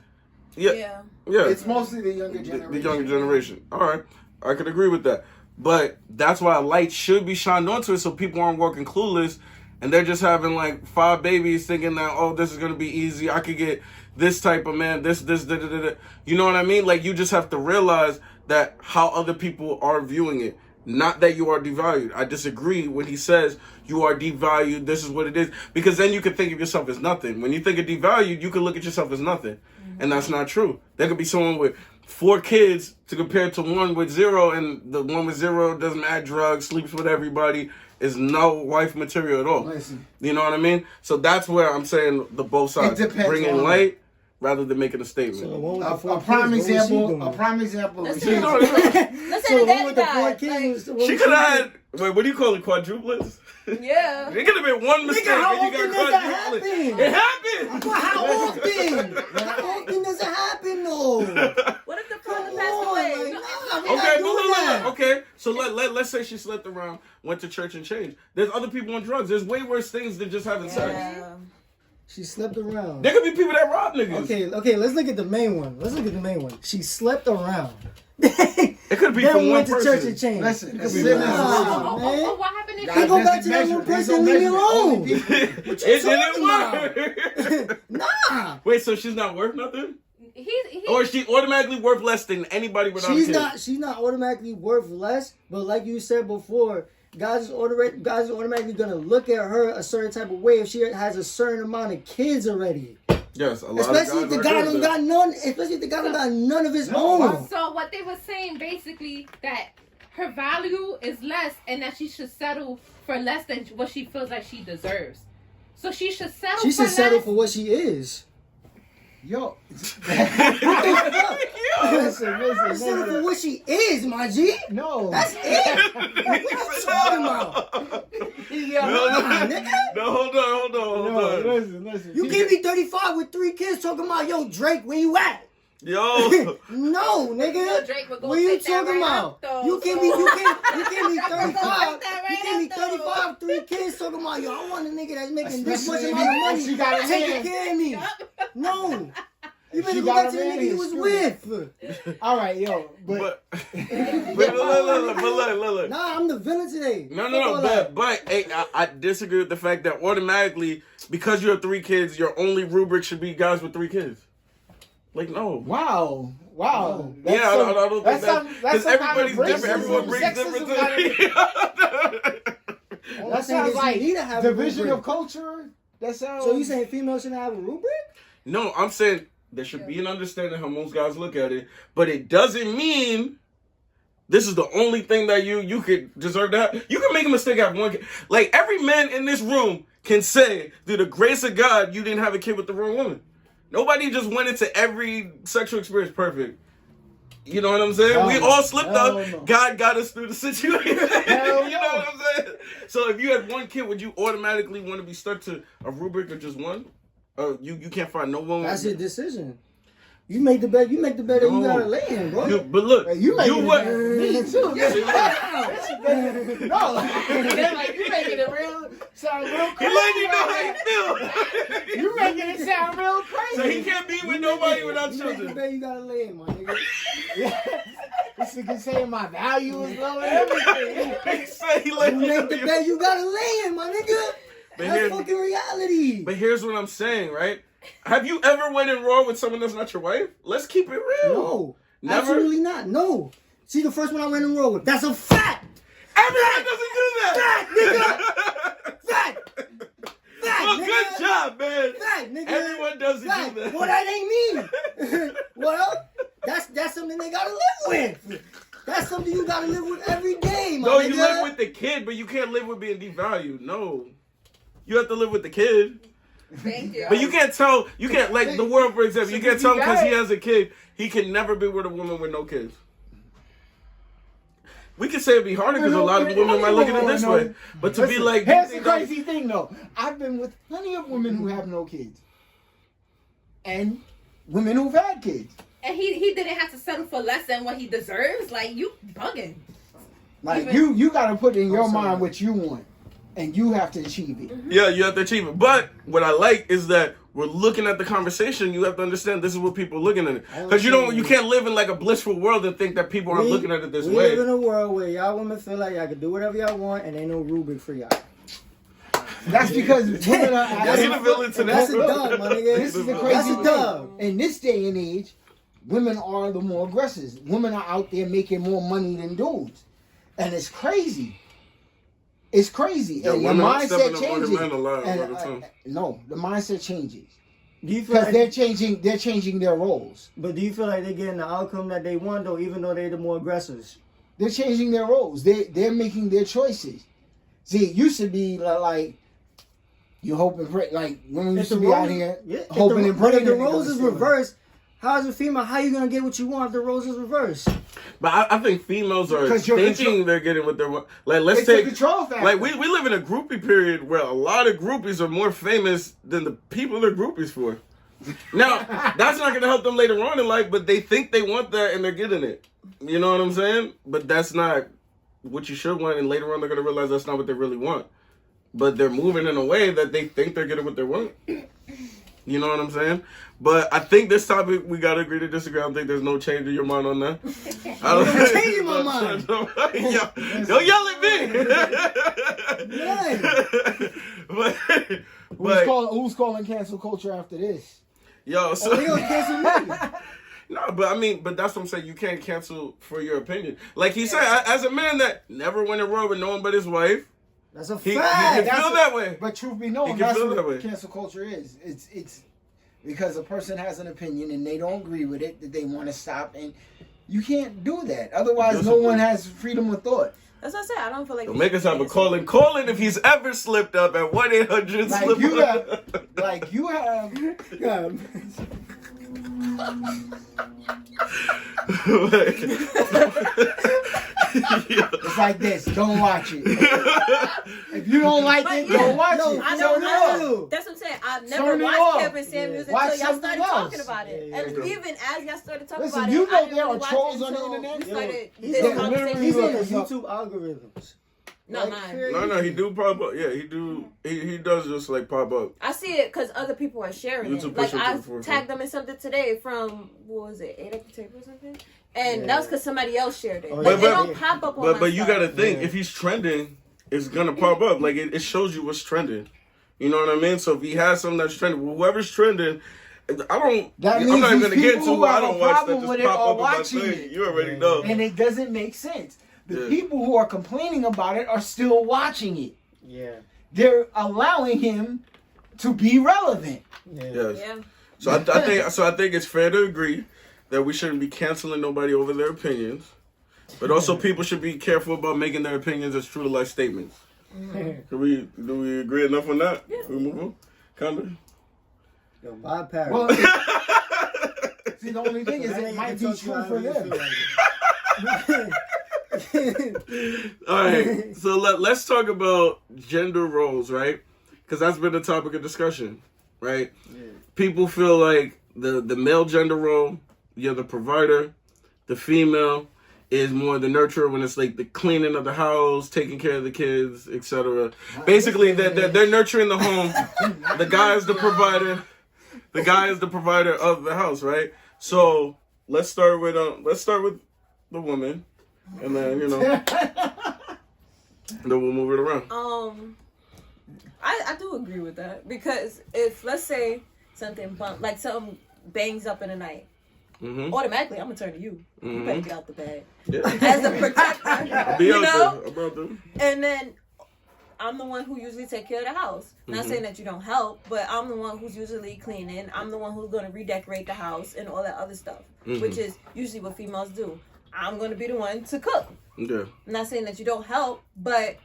yeah. It's mostly the younger generation. The younger generation. All right. I could agree with that. But that's why a light should be shined onto it so people aren't working clueless and they're just having like 5 babies thinking that, oh, this is going to be easy. I could get this type of man, this, da. You know what I mean? Like, you just have to realize that how other people are viewing it. Not that you are devalued. I disagree when he says you are devalued. This is what it is. Because then you can think of yourself as nothing. When you think of devalued, you can look at yourself as nothing. And that's not true. There could be someone with 4 kids to compare to one with 0. And the one with 0 doesn't add drugs, sleeps with everybody, is no wife material at all. Listen. You know what I mean? So that's where I'm saying the both sides. It depends Bringing on light rather than making a statement. So the one with the A four prime kids, what was she example. doing? A prime example. Listen, is- She know- listen So to the one with the that four guy. kids. what She was could doing? have had. Wait, what do you call it? Quadruplets? Yeah. It could have been one mistake how and you often got does that quadruplets. happen? It happened. But how often? How often does it happen though? What if the father Come passed on, away? like, nah, we Okay, not but doing look, that. okay. So let's say she slept around, went to church and changed. There's other people on drugs. There's way worse things than just having sex. Yeah. She slept around. There could be people that rob niggas. Okay, let's look at the main one. She slept around. It could be Then from we one went to person. church and changed. Listen, It could be sin one is person. Nah, man. What happened if He go back to that measure. one There's person no and leave me measurement. alone. Only people- It didn't work. Nah. Wait, so she's not worth nothing? he Or is she automatically worth less than anybody without She's kids? not automatically worth less, but like you said before, guys is automatically gonna look at her a certain type of way if she has a certain amount of kids already. Yes, a lot Especially of if the guy don't got none. Especially if the guy don't got none of his own. So what they were saying basically that her value is less and that she should settle for less than what she feels like she deserves. So she should settle. She for should settle less. for what she is. Yo, Settle for what she is, my G. no. That's it. What you talking about? Nah, nigga. No, hold on. Listen. You can't be 35 with 3 kids talking about, yo, Drake, where you at? Yo. No, nigga. Drake would go What are you take that talking right about? up, though. You can't be 35. that You right can't be up, though. 35, 3 kids talking about, yo, I want a nigga that's making this much Especially amount of if money. she got a taking man. care of me. No. You better She go got back a to the man, nigga you he's was screwed. with. All right, yo, But look. Nah, I'm the villain today. No, Fuck all that. but hey, I disagree with the fact that automatically, because you have 3 kids, your only rubric should be guys with 3 kids. Like, no. wow. Yeah, I don't think that. Because some kind of everybody's different. Everyone racism, brings different sexism things. That sounds like you need to have division a of culture. That sounds. So you saying females shouldn't have a rubric? No, I'm saying there should be an understanding how most guys look at it, but it doesn't mean this is the only thing that you could deserve to have. You can make a mistake have one kid. Like, every man in this room can say, through the grace of God, you didn't have a kid with the wrong woman. Nobody just went into every sexual experience perfect. You know what I'm saying? We all slipped up. no. God got us through the situation. Hell You know what I'm saying? So if you had one kid, would you automatically want to be stuck to a rubric of just one? You can't find no one. That's your decision. You make the bet. You make the bet that you gotta lay in, bro. But look, You making it what? me too. No, like you making it real sound real He crazy. letting you know how you feel. You making it sound real crazy. So he can't be with nobody without You make the children. bet you gotta lay in, my nigga. This nigga saying my value is low and everything. He said he You letting you make the know. bet you gotta lay in, my nigga. But That's here- fucking reality. But here's what I'm saying, right? Have you ever went in raw with someone that's not your wife? Let's keep it real. No, Never? absolutely not. No. See, the first one I went in row with. That's a fact. Everyone doesn't do that. Fact. Fact, Well, nigga. good job, man. Fact, nigga. Everyone doesn't Fact. do that. Well, that ain't me. Well, that's something they gotta live with. That's something you gotta live with every day, my No, nigga. you live with the kid, but you can't live with being devalued. No. You have to live with the kid. Thank you. But you can't tell, like the world, for example, you can't tell him because he has a kid, he can never be with a woman with no kids. We could say it'd be harder because a lot of women might look at it this way. But to be like, here's the crazy thing though. I've been with plenty of women who have no kids. And women who've had kids. And he didn't have to settle for less than what he deserves. Like, you bugging. Like you gotta put in your mind what you want. And you have to achieve it. yeah, you have to achieve it. But what I like is that we're looking at the conversation. You have to understand this is what people are looking at it. Because you can't live in like a blissful world and think that people aren't looking at it this we way. live in a world where y'all women feel like y'all can do whatever y'all want and ain't no rubric for y'all. That's because women are He's the villain to That's that. a dub, my nigga. This is the That's crazy a thing. dub. In this day and age, women are the more aggressors. Women are out there making more money than dudes. And it's crazy. It's crazy. Yeah, and the women are stepping mindset up on the changes. men a lot And, all the time. no, the mindset changes. Do you feel Because like, they're changing their roles. but do you feel like they're getting the outcome that they want though, even though they're the more aggressors? They're changing their roles. They're making their choices. See, it used to be like You hope and pray. Like women used If to the be out rose- here yeah, if hoping and praying. If the that they rose gonna is stay. reversed, how is a female? How you gonna get what you want if the rose is reversed? But I think females are 'Cause you're thinking they're getting what they want. Like, let's It's a take control factor. like we live in a groupie period where a lot of groupies are more famous than the people they're groupies for. Now, that's not going to help them later on in life, but they think they want that and they're getting it. You know what I'm saying? But that's not what you should want, and later on they're going to realize that's not what they really want. But they're moving in a way that they think they're getting what they want. You know what I'm saying? But I think this topic, we got to agree to disagree. I don't think there's no change in your mind on that. I don't I'm changing my mind. Don't yell at me. Yeah. Who's calling cancel culture after this? Yo, so Oh, they gonna cancel me. no, but that's what I'm saying. You can't cancel for your opinion. Like he said, as a man that never went in road with no one but his wife, That's a he fact. can feel that way. But truth be He known, can that's feel what that way. cancel culture is. It's because a person has an opinion and they don't agree with it, that they want to stop, and you can't do that. Otherwise, no one has freedom of thought. That's what I said. I don't feel like Don't make us have a call-in. Call-in if he's ever slipped up at 1-800 Like slip you up. have, like you have. God. It's like this. Don't watch it. If you don't like But it, yeah, don't watch no, it. I Turn don't it know. off. That's what I'm saying. I've never Turn it watched off. Kevin Samuels Watch until y'all something started talking else. about it. Yeah, And yeah. even as y'all started talking Listen, about you it, know I didn't there really are watch trolls it on the until internet? we started He's this in- conversation. He's in the looking up- YouTube algorithms. Not Like, mine. No, he do pop up. Yeah, he do. He does just like pop up. I see it because other people are sharing YouTube it. Like push it to I the forefront. tagged them in something today from what was it, 8 at the table or something, and Yeah. that was because somebody else shared it. Oh, Like, yeah. it don't pop up on my But you stuff. gotta think, Yeah. if he's trending, it's gonna pop up. Like it shows you what's trending. You know what I mean? So if he has something that's trending, whoever's trending, I don't. That I'm means not even these gonna get people into who who I have a don't watch that problem just with it pop are up on my watching thing. it. You already know. And it doesn't make sense. The Yeah. people who are complaining about it are still watching it. Yeah. They're allowing him to be relevant. Yeah. Yes. Yeah. So I think it's fair to agree that we shouldn't be canceling nobody over their opinions, but also people should be careful about making their opinions as true to life statements. Do we agree enough on that? Yeah. We move on. Kinda. Yo, my parents. Well, see, the only thing is it might be true for them. All right, so let's talk about gender roles, right? Because that's been a topic of discussion, right? Yeah. People feel like the male gender role, you're the provider, the female is more the nurturer when it's like the cleaning of the house, taking care of the kids, etc. Basically, they're nurturing the home. The guy is the provider. The guy is the provider of the house, right? So let's start with the woman, and then then we'll move it around. I do agree with that because if let's say something something bangs up in the night, automatically I'm gonna turn to you. You better get out the bed Yeah. as a protector. Be you out know, there. About them. and then I'm the one who usually take care of the house. Not saying that you don't help, but I'm the one who's usually cleaning. I'm the one who's going to redecorate the house and all that other stuff, which is usually what females do. I'm going to be the one to cook. Yeah. I'm not saying that you don't help, but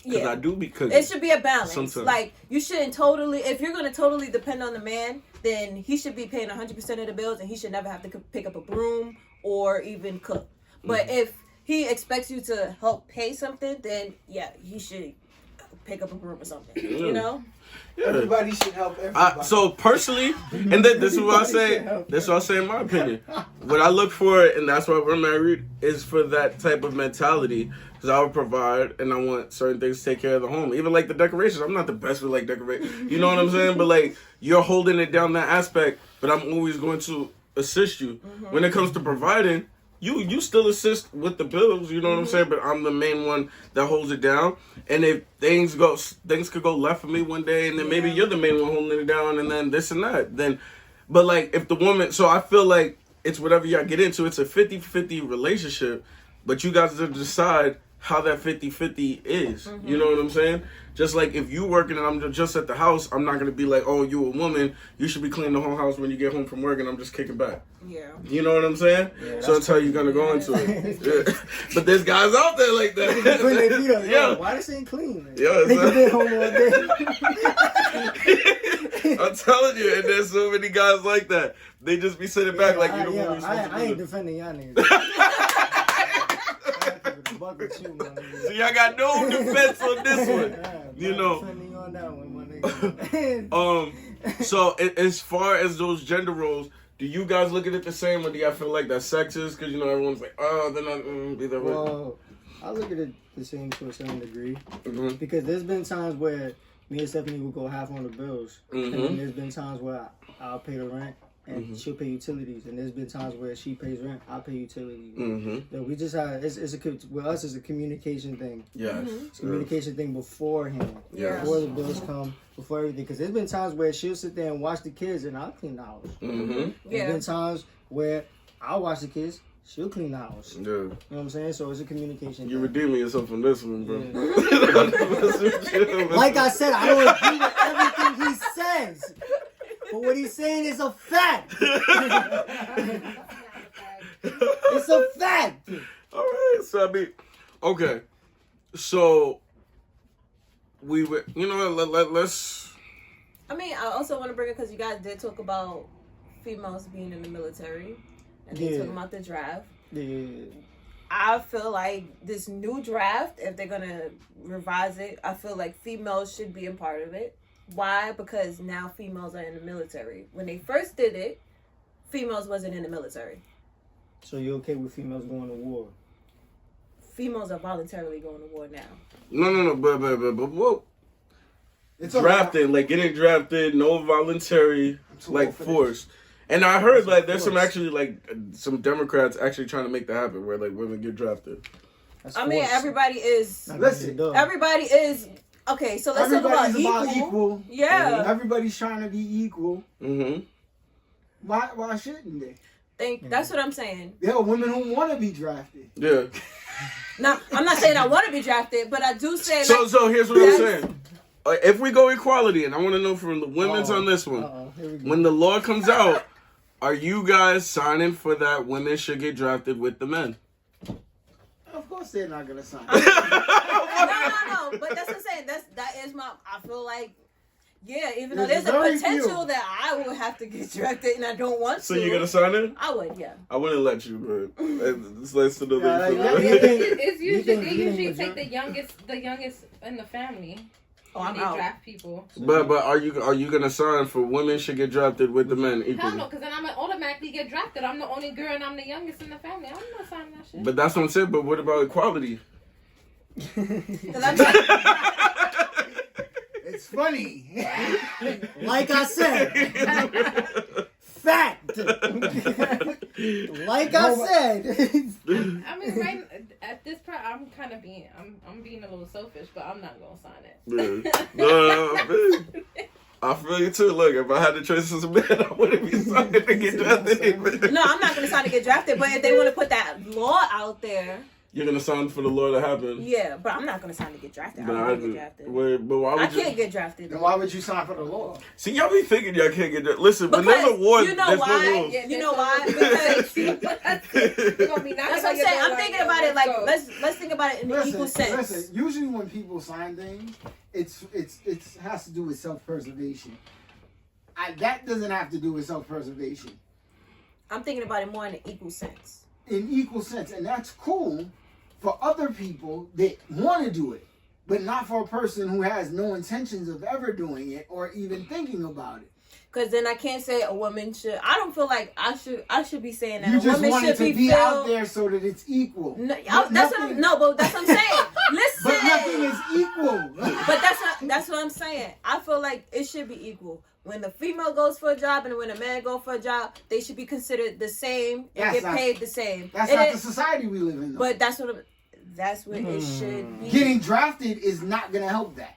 Because I do because it should be a balance. Sometimes. Like you shouldn't totally. If you're going to totally depend on the man, then he should be paying 100% of the bills, and he should never have to pick up a broom or even cook. But if he expects you to help pay something, then yeah, he should pick up a broom or something. You know. Yeah. Everybody should help everybody. So personally, and then this is what I say. This is what I say in my opinion. What I look for, and that's why we're married, is for that type of mentality. Because I would provide, and I want certain things to take care of the home. Even like the decorations. I'm not the best with like decorating. You know what I'm saying? But like you're holding it down that aspect. But I'm always going to assist you when it comes to providing. You still assist with the bills, you know what I'm saying? But I'm the main one that holds it down. And if things could go left for me one day, and then maybe you're the main one holding it down, and then this and that. But like if the woman, so I feel like it's whatever y'all get into. It's a 50-50 relationship, but you guys have to decide how that 50-50 is. You know what I'm saying? Just like if you working and I'm just at the house, I'm not going to be like, oh, you a woman, you should be cleaning the whole house when you get home from work and I'm just kicking back. Yeah. You know what I'm saying? Yeah, so that's how you're going to go into it. Yeah. But there's guys out there like that. When they beat up, Yeah. why this ain't clean? Man? Yeah, Nigga been home all day. I'm telling you, and there's so many guys like that. They just be sitting back like, you know what we're supposed to I ain't do. defending y'all niggas. Buck with you, my nigga. So y'all got no defense on this one. You Not know. defending on that one, my nigga. So as far as those gender roles, do you guys look at it the same, or do y'all feel like that's sexist? Because, you know, everyone's like, oh, they're not be that way. Well, I look at it the same to a certain degree. Mhm. Because there's been times where me and Stephanie will go half on the bills. And then there's been times where I'll pay the rent and she'll pay utilities. And there's been times where she pays rent, I'll pay utilities. So we just have, with us, it's a communication thing. Yes. It's a communication thing beforehand. Yes. Before the bills come, before everything. Because there's been times where she'll sit there and watch the kids and I'll clean the house. Mm-hmm. There's been times where I'll watch the kids, she'll clean the house. Yeah. You know what I'm saying? So it's a communication You're thing. redeeming yourself from this one, bro. Like I said, I don't agree with everything he says. But what he's saying is a fact. It's a fact. All right, so I mean, okay, so we would, you know, let's. I mean, I also want to bring it because you guys did talk about females being in the military, and they talking about the draft. Yeah. I feel like this new draft, if they're gonna revise it, I feel like females should be a part of it. Why? Because now females are in the military. When they first did it, females wasn't in the military. So you're okay with females going to war? Females are voluntarily going to war now. No, but whoa. It's Drafted, like getting drafted, no voluntary, like force. And I heard like there's some actually like some Democrats actually trying to make that happen where like women get drafted. That's I mean, force. everybody is. Listen, Everybody is. Okay, so let's talk about Everybody's equal. about equal. Yeah. Everybody's trying to be equal. Mm-hmm. Why shouldn't they? That's what I'm saying. There are women who want to be drafted. Yeah. Now, I'm not saying I want to be drafted, but I do say. So here's what I'm saying. If we go equality, and I want to know from the women's on this one, Here we go. when the law comes out, are you guys signing for that women should get drafted with the men? Of course they're not gonna sign. No. But that's what I'm saying. That is my. I feel like, yeah. Even though There's there's a very potential few. that I would have to get drafted, and I don't want to. So you're gonna sign it? I would, yeah. I wouldn't let you, but it's nice to know that you Yeah, feel yeah, that. It's usually think- they you think usually majority- take the youngest in the family. Oh, when I'm they out. draft people. But are you gonna sign for women should get drafted with the men Hell equally? no, because then I'm automatically get drafted. I'm the only girl and I'm the youngest in the family. I'm not signing that shit. But that's what I'm saying. But what about equality? 'Cause I'm not- It's funny. Like I said, fact. Like I said. I mean, right at this point, I'm kind of being, I'm being a little selfish, but I'm not gonna sign it. Yeah. No, I feel you too. Look, if I had the choice as a man, I wouldn't be signing to get drafted. No, I'm not going to sign to get drafted. But if they want to put that law out there, You're gonna sign for the law to happen. yeah. But I'm not going to sign to get drafted. I But don't I want to do. get drafted. Wait, but why would I you? can't get drafted. Then why would you sign for the law? See, y'all be thinking y'all can't get drafted. Listen, when Because there's a war, you know there's why? no rules. Yeah, You know why? That's That's what I'm saying. I'm thinking about it like let's think about it in an equal sense. Listen. Usually when people sign things, it has to do with self-preservation. That doesn't have to do with self-preservation. I'm thinking about it more in an equal sense. In equal sense, and that's cool for other people that want to do it, but not for a person who has no intentions of ever doing it or even thinking about it. Because then I can't say a woman should. I don't feel like I should be saying that You a just woman want should it to be be filled. out there so that it's equal. No, But that's what nothing- I'm, no, but that's what I'm saying. Listen, But nothing is equal. But that's what I'm saying. I feel like it should be equal. When the female goes for a job and when a man goes for a job, they should be considered the same and get paid the same. That's And not it- the society we live in, though. But that's what it should be. Getting drafted is not going to help that.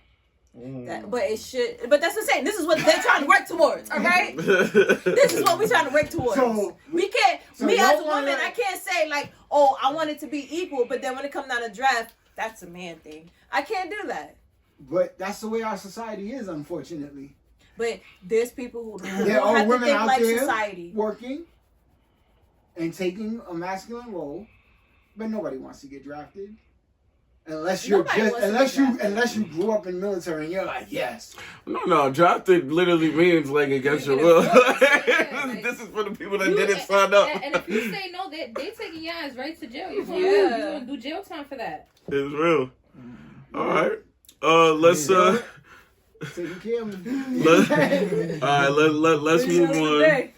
But it should. But that's what I'm saying. This is what they're trying to work towards. All right. This is what we're trying to work towards. So, we can't. so me y'all as a wanna- woman, I can't say like, oh, I want it to be equal. But then when it comes down to draft, that's a man thing. I can't do that. But that's the way our society is, unfortunately. But there's people who There don't are have to women think out like there society. working and taking a masculine role, but nobody wants to get drafted. Unless you're Nobody just wants to get drafted. unless you grew up in the military and you're like, yes. No, drafted literally means like against your will. This is for the people that didn't sign up. And if you say no, they taking your ass right to jail. You're gonna do jail time for that. It's real. All right. Let's Taking care of me. let's move on.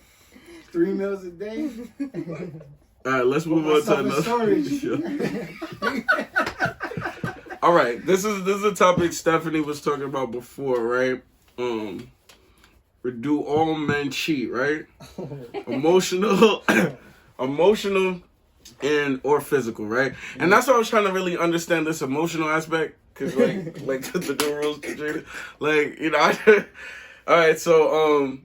3 meals a day. All right, let's move on to another. Storage. All right, this is a topic Stephanie was talking about before, right? Do all men cheat, right? Emotional, and or physical, right? And that's why I was trying to really understand this emotional aspect, cause like the new rules, like you know. All right, so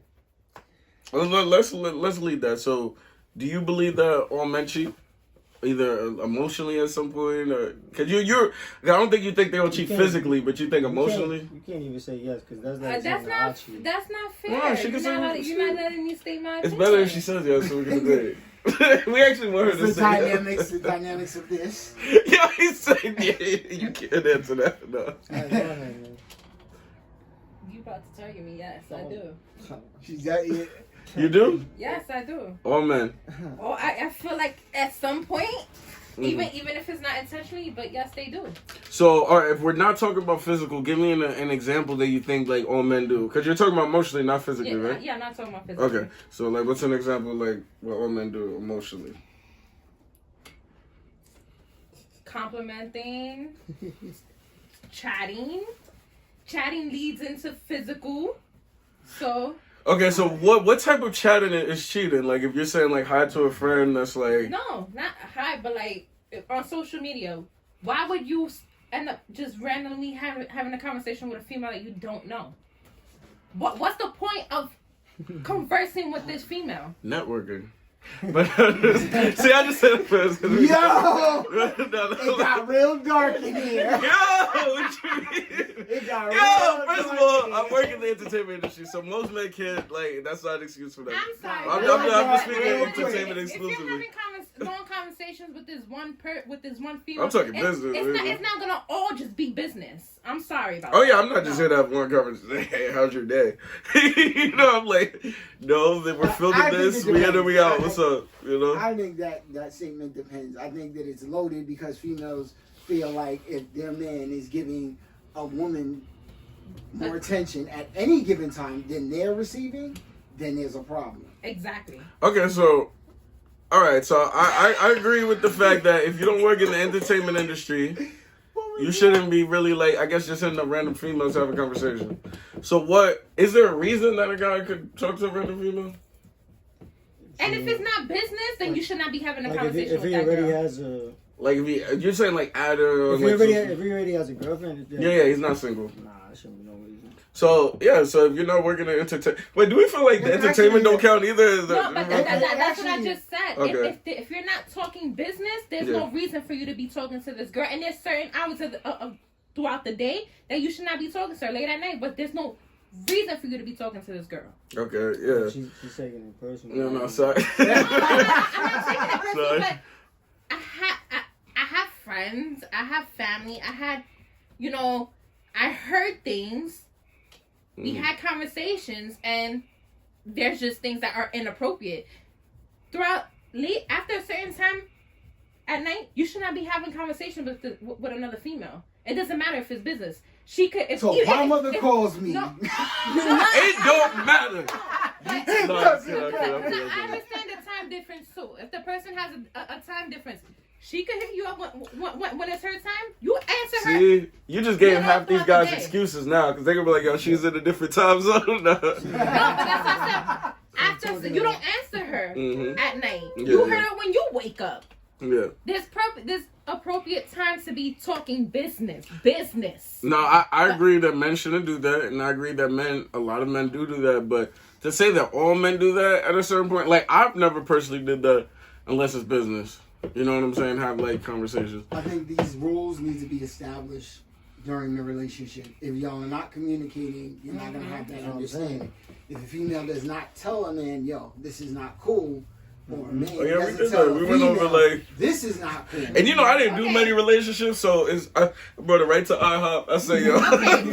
let's lead that. So, do you believe that all men cheat? Either emotionally at some point, or because you're. I don't think you think they don't cheat physically, but you think emotionally. You can't even say yes because that's That's not fair. No, she can say you're not letting me state my It's opinion. better if she says yes, so we can debate. We actually want her to The say dynamics of this. Yeah, he's saying you can't answer that. No. You about to target me? Yes, I do. She's that it. You do? Yes, I do. All men. Oh, I feel like at some point, even if it's not intentionally, but yes, they do. So, all right, if we're not talking about physical, give me an example that you think like all men do, because you're talking about emotionally, not physically, right? Yeah, I'm not talking about physically. Okay, so like, what's an example like what all men do emotionally? Complimenting, chatting leads into physical. So. Okay, so what type of chatting is cheating? Like if you're saying like hi to a friend, that's like No, not hi, but like on social media. Why would you end up just randomly having a conversation with a female that you don't know? What's the point of conversing with this female? networking. But see, I just said it first. Yo! It got real dark in here. Yo, what you mean? It got Yo, real first of dark all, in I here. work in the entertainment industry, so most men can't, like, that's not an excuse for that. I'm sorry. I'm just speaking Real of quick. entertainment If you're exclusively. having long conversations with this one female, I'm talking business, It's not gonna all just be business. I'm sorry about Oh, that. yeah, I'm not just here to have one conversation. Hey, how's your day? You know, I'm like, no, that we're filming I think this, it we in or depends. we out, what's up? You know? I think that statement depends. I think that it's loaded because females feel like if their man is giving a woman more attention at any given time than they're receiving, then there's a problem. Exactly. Okay, so, all right, so I agree with the fact that if you don't work in the entertainment industry, you shouldn't be really like, I guess, just hitting up random females to have a conversation. So what, is there a reason that a guy could talk to a random female? And if it's not business, then you should not be having a Like conversation if with he that already girl. has a Like, you're saying like add her or if like... he already has a girlfriend, then, Yeah, he's not single. Nah, that shouldn't be no reason. So, yeah, so if you're not working in entertainment... Wait, do we feel like the entertainment don't count either? No, but that's what I just said. Okay. If you're not talking business, there's no reason for you to be talking to this girl. And there's certain hours throughout the day that you should not be talking to her late at night. But there's no reason for you to be talking to this girl. Okay, yeah. She's taking it personal. No, sorry. I'm not taking it personal, but I have friends. I have family. I heard things. We had conversations, and there's just things that are inappropriate. After a certain time at night, you should not be having conversations with another female. It doesn't matter if it's business. She could. So my mother calls me. No. It don't matter. No, I understand the time difference too. If the person has a time difference, she could hit you up when it's her time. You answer her. See, you just gave half these guys day. excuses now because they're gonna be like, yo, she's in a different time zone. No, No, but that's what I said. After you don't answer her at night. You heard her when you wake up. Yeah. There's appropriate time to be talking business. No, I agree that men shouldn't do that, and I agree that a lot of men do that, but to say that all men do that at a certain point, like, I've never personally did that unless it's business. You know what I'm saying? Have like conversations. I think these rules need to be established during the relationship. If y'all are not communicating, you're not gonna have that understanding. If a female does not tell a man, yo, this is not cool, or a man Oh, yeah, we doesn't did tell that. a We went over, female, like- this is not cool. And you know, I didn't do many relationships, so I brought it right to IHOP. I say, yo,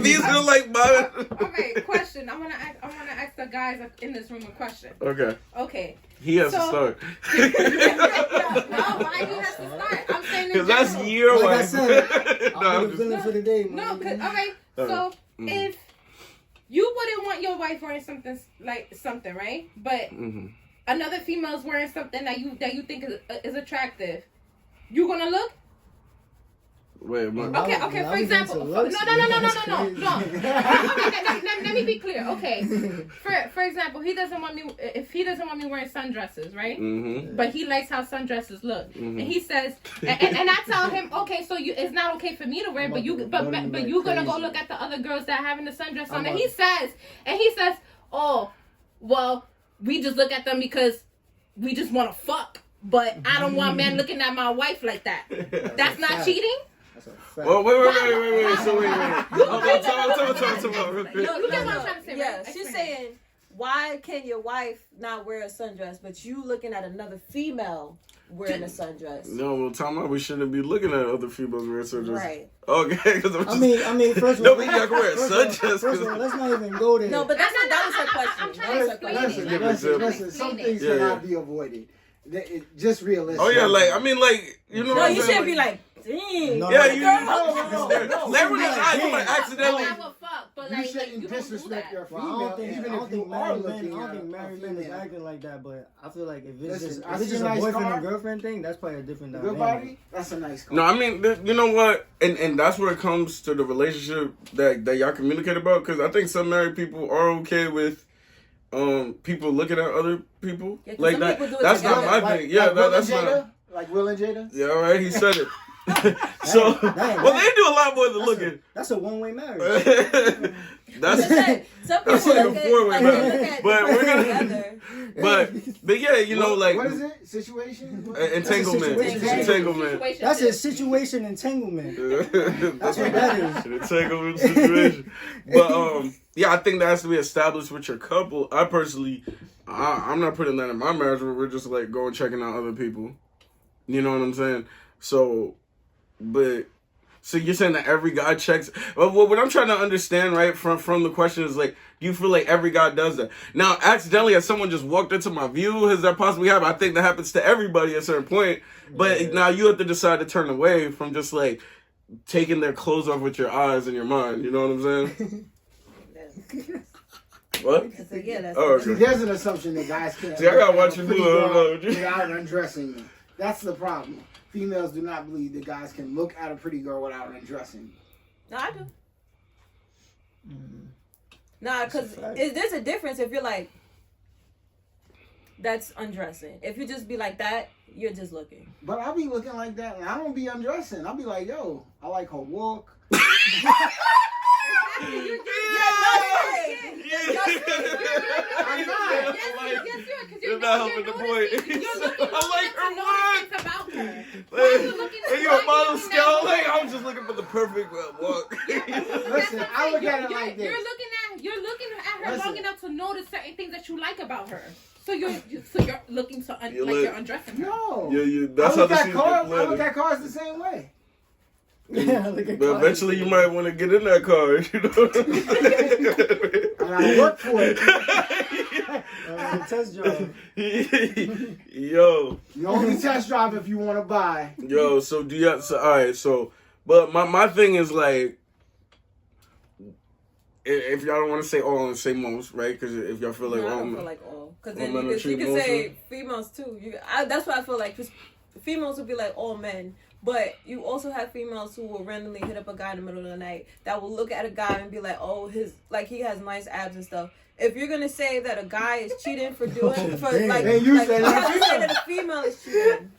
these are like my. Okay, question. I wanna ask the guys in this room a question. Okay. Okay. He has to So- start. No, why he has to start? I'm saying in Because that's general. your Like I wife. said, No, I'll I'm be the just- villain for the day, man. No, cause okay. So if you wouldn't want your wife wearing something, right? But Mhm. another female's wearing something that you think is attractive, you gonna look? Wait, what? Now- Okay. now For we example, into no. looks. That's crazy. Let me be clear. Okay. For example, he doesn't want me wearing sundresses, right? Mm-hmm. But he likes how sundresses look, and he says, and I tell him, okay, so it's not okay for me to wear, but you're gonna go look at the other girls that are having the sundress on, and he says, oh, well, we just look at them because we just want to fuck, but I don't want men looking at my wife like that. That's not cheating. That's a fact. Oh, wait. So wait. Tell real quick. You get what I'm trying to say, Yeah, right? she's Explain. saying, why can your wife not wear a sundress, but you looking at another female wearing a sundress? No, well, time out. We shouldn't be looking at other females wearing sundresses. Right. Okay, because I'm just. I mean, first of all, Nobody can wear a sundress. First of all, let's not even go there. No, but that was her I'm question. trying to explain it. Listen, give example. Listen, some things Yeah, cannot yeah. be avoided. Just realistic. Oh yeah, like I mean, like you know. No, what I'm you saying? shouldn't be like, dang. No, Yeah, no, you. no. Everyone else, you might accidentally. I will fuck, but You like shouldn't you don't do disrespect that. your Well, female, I don't think even if you are married looking men, I at don't think a married men is female. acting like that. But I feel like if it's Listen, I just see a a nice boyfriend car. and girlfriend thing, that's probably a different Good dynamic. body? That's a nice car. No, I mean, you know what, and that's where it comes to the relationship that y'all communicate about. Because I think some married people are okay with people looking at other people Yeah, 'cause like some that. people do it That's not together. my thing. Yeah, Will that's and not. Jada? Like Will and Jada? Yeah, all right, he said it. So, Dang, well, they do a lot more than looking. That's a one-way marriage. That's Some That's people like look a at, four-way like, marriage. they look at But we're gonna- together. but yeah, you know, like What is it? Situation? entanglement, Situation. entanglement. That's a situation entanglement. That's what that is. An entanglement situation. But yeah, I think that has to be established with your couple. I personally, I'm not putting that in my marriage where we're just like going checking out other people. You know what I'm saying? So, but so you're saying that every guy checks? Well, what I'm trying to understand, right, from the question is like, do you feel like every guy does that? Now, accidentally, as someone just walked into my view, has that possibly happened? I think that happens to everybody at a certain point. But now you have to decide to turn away from just like taking their clothes off with your eyes and your mind. You know what I'm saying? What? So, yeah, that's Oh, See, okay. there's an assumption that guys can't. See, I gotta look at watch a you pretty do it. I don't girl know. without undressing them. That's the problem. Females do not believe that guys can look at a pretty girl without undressing. No, I do. Nah, because there's a difference if you're like, that's undressing. If you just be like that, you're just looking. But I be looking like that, and I don't be undressing. I'll be like, yo, I like her walk. You're not helping the point. I like her walk. About her. Hey, you a model scout? Like, I was just looking for the perfect walk. Listen, I look at it like this. You're looking at her Listen. long enough to notice certain things that you like about her. So you're looking to You're like lit. you're undressing her. No. Yeah, that's I how look the at scenes cars. get I look planted. at cars the same way. Yeah, look at But cars. eventually you might want to get in that car, you know? And I work for it. Test drive. Yo, You only test drive if you want to buy. so do you? So, all right, so but my thing is like, if y'all don't want to say all and say most, right? Because if y'all feel like No, I all, don't feel like all. Because all then men are you treated can say mostly. females too. That's why I feel like 'cause females would be like all men. But you also have females who will randomly hit up a guy in the middle of the night that will look at a guy and be like, oh, he has nice abs and stuff. If you're gonna say that a guy is cheating for doing damn. Hey, you like, said you that. have to say that a female is cheating.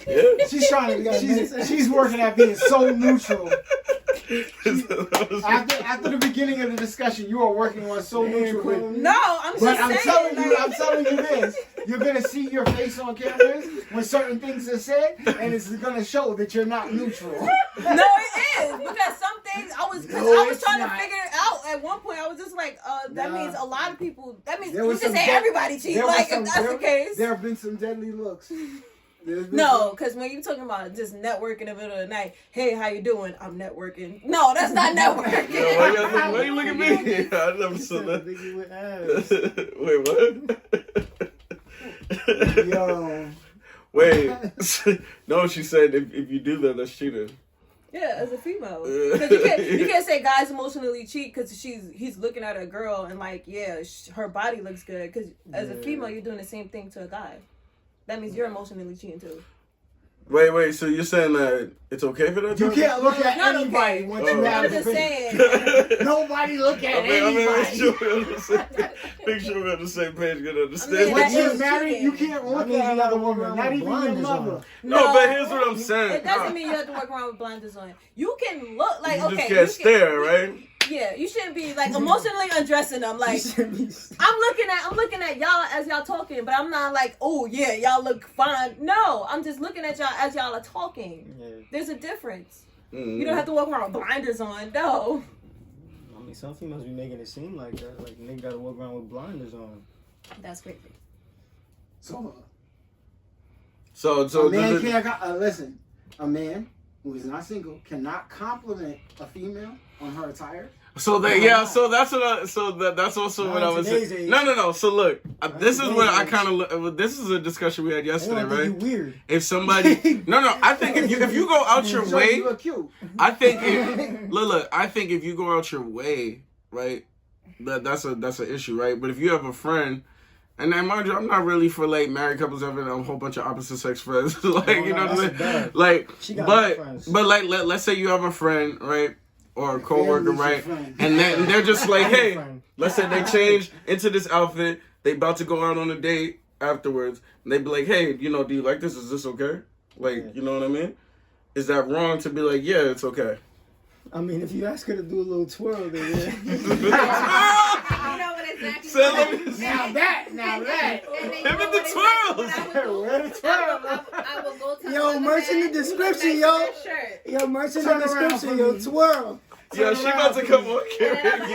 Yeah. She's trying to. She's working at being so neutral. After the beginning of the discussion, you are working on so neutral. No, I'm just But saying. I'm telling you this. You're gonna see your face on cameras when certain things are said, and it's gonna show that you're not neutral. No, it is because some things I was trying to figure it out. At one point, I was just like, that means a lot of people. That means you just say everybody cheats. Like if that's the case, there have been some deadly looks. No, because when you're talking about just networking in the middle of the night, hey, how you doing? I'm networking. No, that's not networking. Yo, why you look at me? I never saw that. Wait, what? Yo. Wait. No, she said if you do that, that's cheating. Yeah, as a female, because you can't say guys emotionally cheat because he's looking at a girl and like, yeah, her body looks good. Because as a female, you're doing the same thing to a guy. That means you're emotionally cheating too. Wait, so you're saying that it's okay for that? You can't look at anybody okay. once you have I'm just saying. Nobody look at anybody. Make sure we're on the same page. Good understand. When you're married, you can't look at another woman, not even your mother. No, but here's what I'm saying. It doesn't mean you have to walk around with blinders on. You can look like you okay. Just can't stare, right? Yeah, you shouldn't be like emotionally undressing them. Like I'm looking at y'all as y'all talking, but I'm not like, oh yeah, y'all look fine. No, I'm just looking at y'all as y'all are talking. Yeah. There's a difference. Mm-hmm. You don't have to walk around with blinders on. No. I mean, some females be making it seem like that. Like they gotta walk around with blinders on. That's crazy. So a man can't listen. A man who is not single cannot compliment a female on her attire. So that's also what I was saying. No. So look, this is what I kind of. This is a discussion we had yesterday, right? Weird. If somebody, no, I think if you go out your way, I think look, I think if you go out your way, right, that's an issue, right? But if you have a friend. And then, mind you, I'm not really for like married couples having a whole bunch of opposite sex friends, like you know what I mean. Bad. Like, but like let's say you have a friend, right, or a coworker, right, and they're just like, hey, let's say they change into this outfit, they about to go out on a date afterwards, and they be like, hey, do you like this? Is this okay? Like, you know what I mean? Is that wrong to be like, yeah, it's okay? I mean, if you ask her to do a little twirl, then yeah. You know what exactly? Now that. Him and the twirls. I will go to yo, merch in the description, yo. Yo, merch in the description, yo, twirl. Yo, she about to come on camera.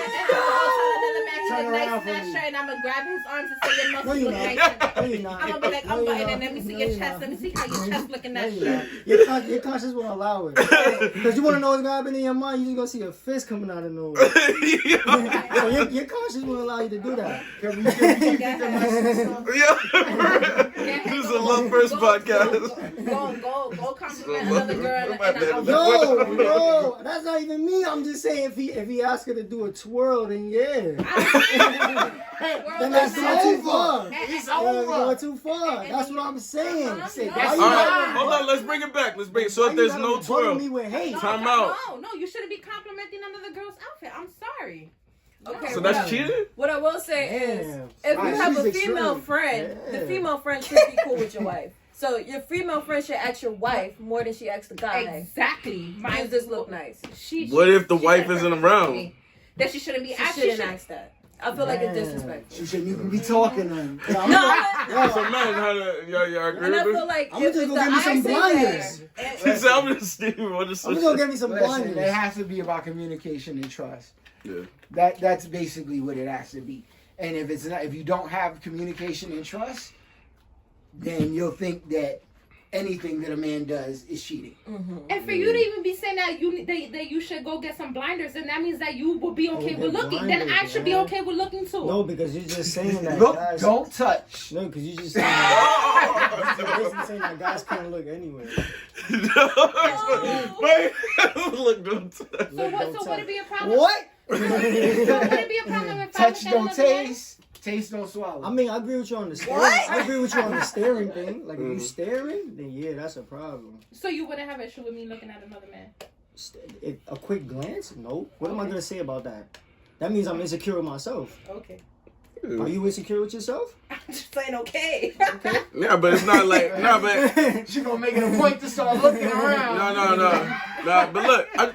I'm gonna grab his arms and say your muscles look nice. I'm gonna be like, I'm butting and let me see your chest. Let me see how your chest looking that shirt. Your conscience won't allow it. Because you want to know what's gonna happen in your mind, you're gonna see a fist coming out of nowhere. Your conscience won't allow you to do that. This is a Love First podcast. Go compliment another girl. Yo, that's not even me. I'm just saying if he asks her to do a twirl, then yeah. Then that's going too far. It's over. over. Too far. That's what I'm saying. All right, hold on. Let's bring it back. So if there's no twirl, time out. No, you shouldn't be complimenting another girl's outfit. I'm sorry. Okay, so that's cheating? What I will say is, if you have a female friend, the female friend should be cool with your wife. So your female friend should ask your wife more than she asks the guy. Exactly. Does this look nice? What if the wife isn't around? That she shouldn't be asking. She shouldn't ask that. I feel like it's disrespectful. She shouldn't even be talking then. So man, y'all agree? And I feel like I'm just gonna give me some blinders. I'm just gonna give me some blinders. It has to be about communication and trust. Yeah. That's basically what it has to be. And if you don't have communication and trust, then you'll think that anything that a man does is cheating. Mm-hmm. And for you to even be saying that you should go get some blinders, then that means that you will be okay with looking. Then I should be okay with looking too. No, because you're just saying that. Look, guys, don't touch. No, because you're just saying that. You're basically saying that guys can't look anyway. Look, don't touch. So would it be a problem? What? So would it be a problem if touch don't taste? Taste don't swallow. I mean, I agree with you on the staring. I agree with you on the staring thing. Like, if you staring, then yeah, that's a problem. So you wouldn't have an issue with me looking at another man? A quick glance? No. What am I going to say about that? That means I'm insecure with myself. Okay. Are you insecure with yourself? I'm just saying okay. Okay. Yeah, but it's not like but She gonna make it a point to start looking around. no. But look, I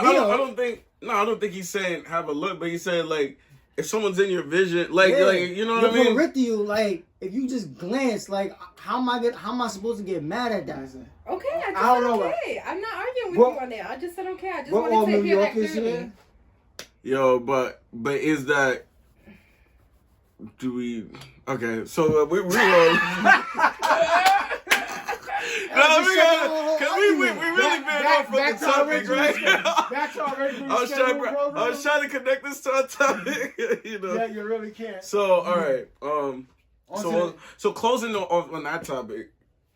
deal. don't think he's saying have a look, but he said like if someone's in your vision, like you know what I mean? With you, like if you just glance, like how am I supposed to get mad at that? Okay, I just I don't said know okay. I'm not arguing with you on that. I just said okay. I just What wanted to New hear York that is clearly. here? Yo, but is that? Do we? Okay, so we roll. Because we really been off from the topic, right? That's our original I was trying to connect this to our topic, you know. Yeah, you really can't. So all right, so closing on that topic,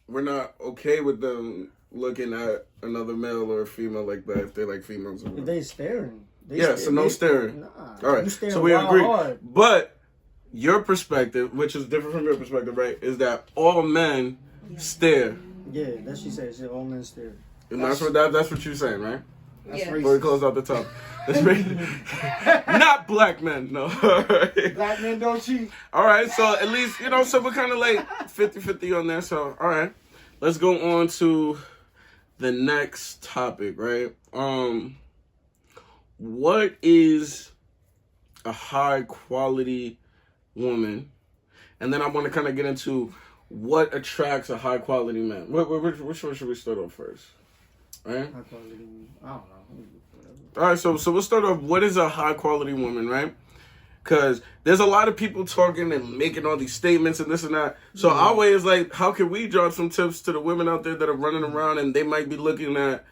we're not okay with them looking at another male or a female like that if they like females. Or If they staring. So no staring. Nah. All right, You staring so we wild agree. hard. But your perspective, which is different from your perspective, right, is that all men stare. Yeah, that she said. She all men stare. And that's what you're saying, right? That's Yeah. Before we close out the top. That's not black men, no. All right. Black men don't cheat. All right, so at least, you know, so we're kind of like 50-50 on there. So, all right. Let's go on to the next topic, right? What is a high quality woman? And then I want to kind of get into what attracts a high quality man. Which one should we start off first? All right. I don't know. All right, so we'll start off. What is a high quality woman, right? Because there's a lot of people talking and making all these statements and this and that. So our way is like, how can we drop some tips to the women out there that are running around and they might be looking at,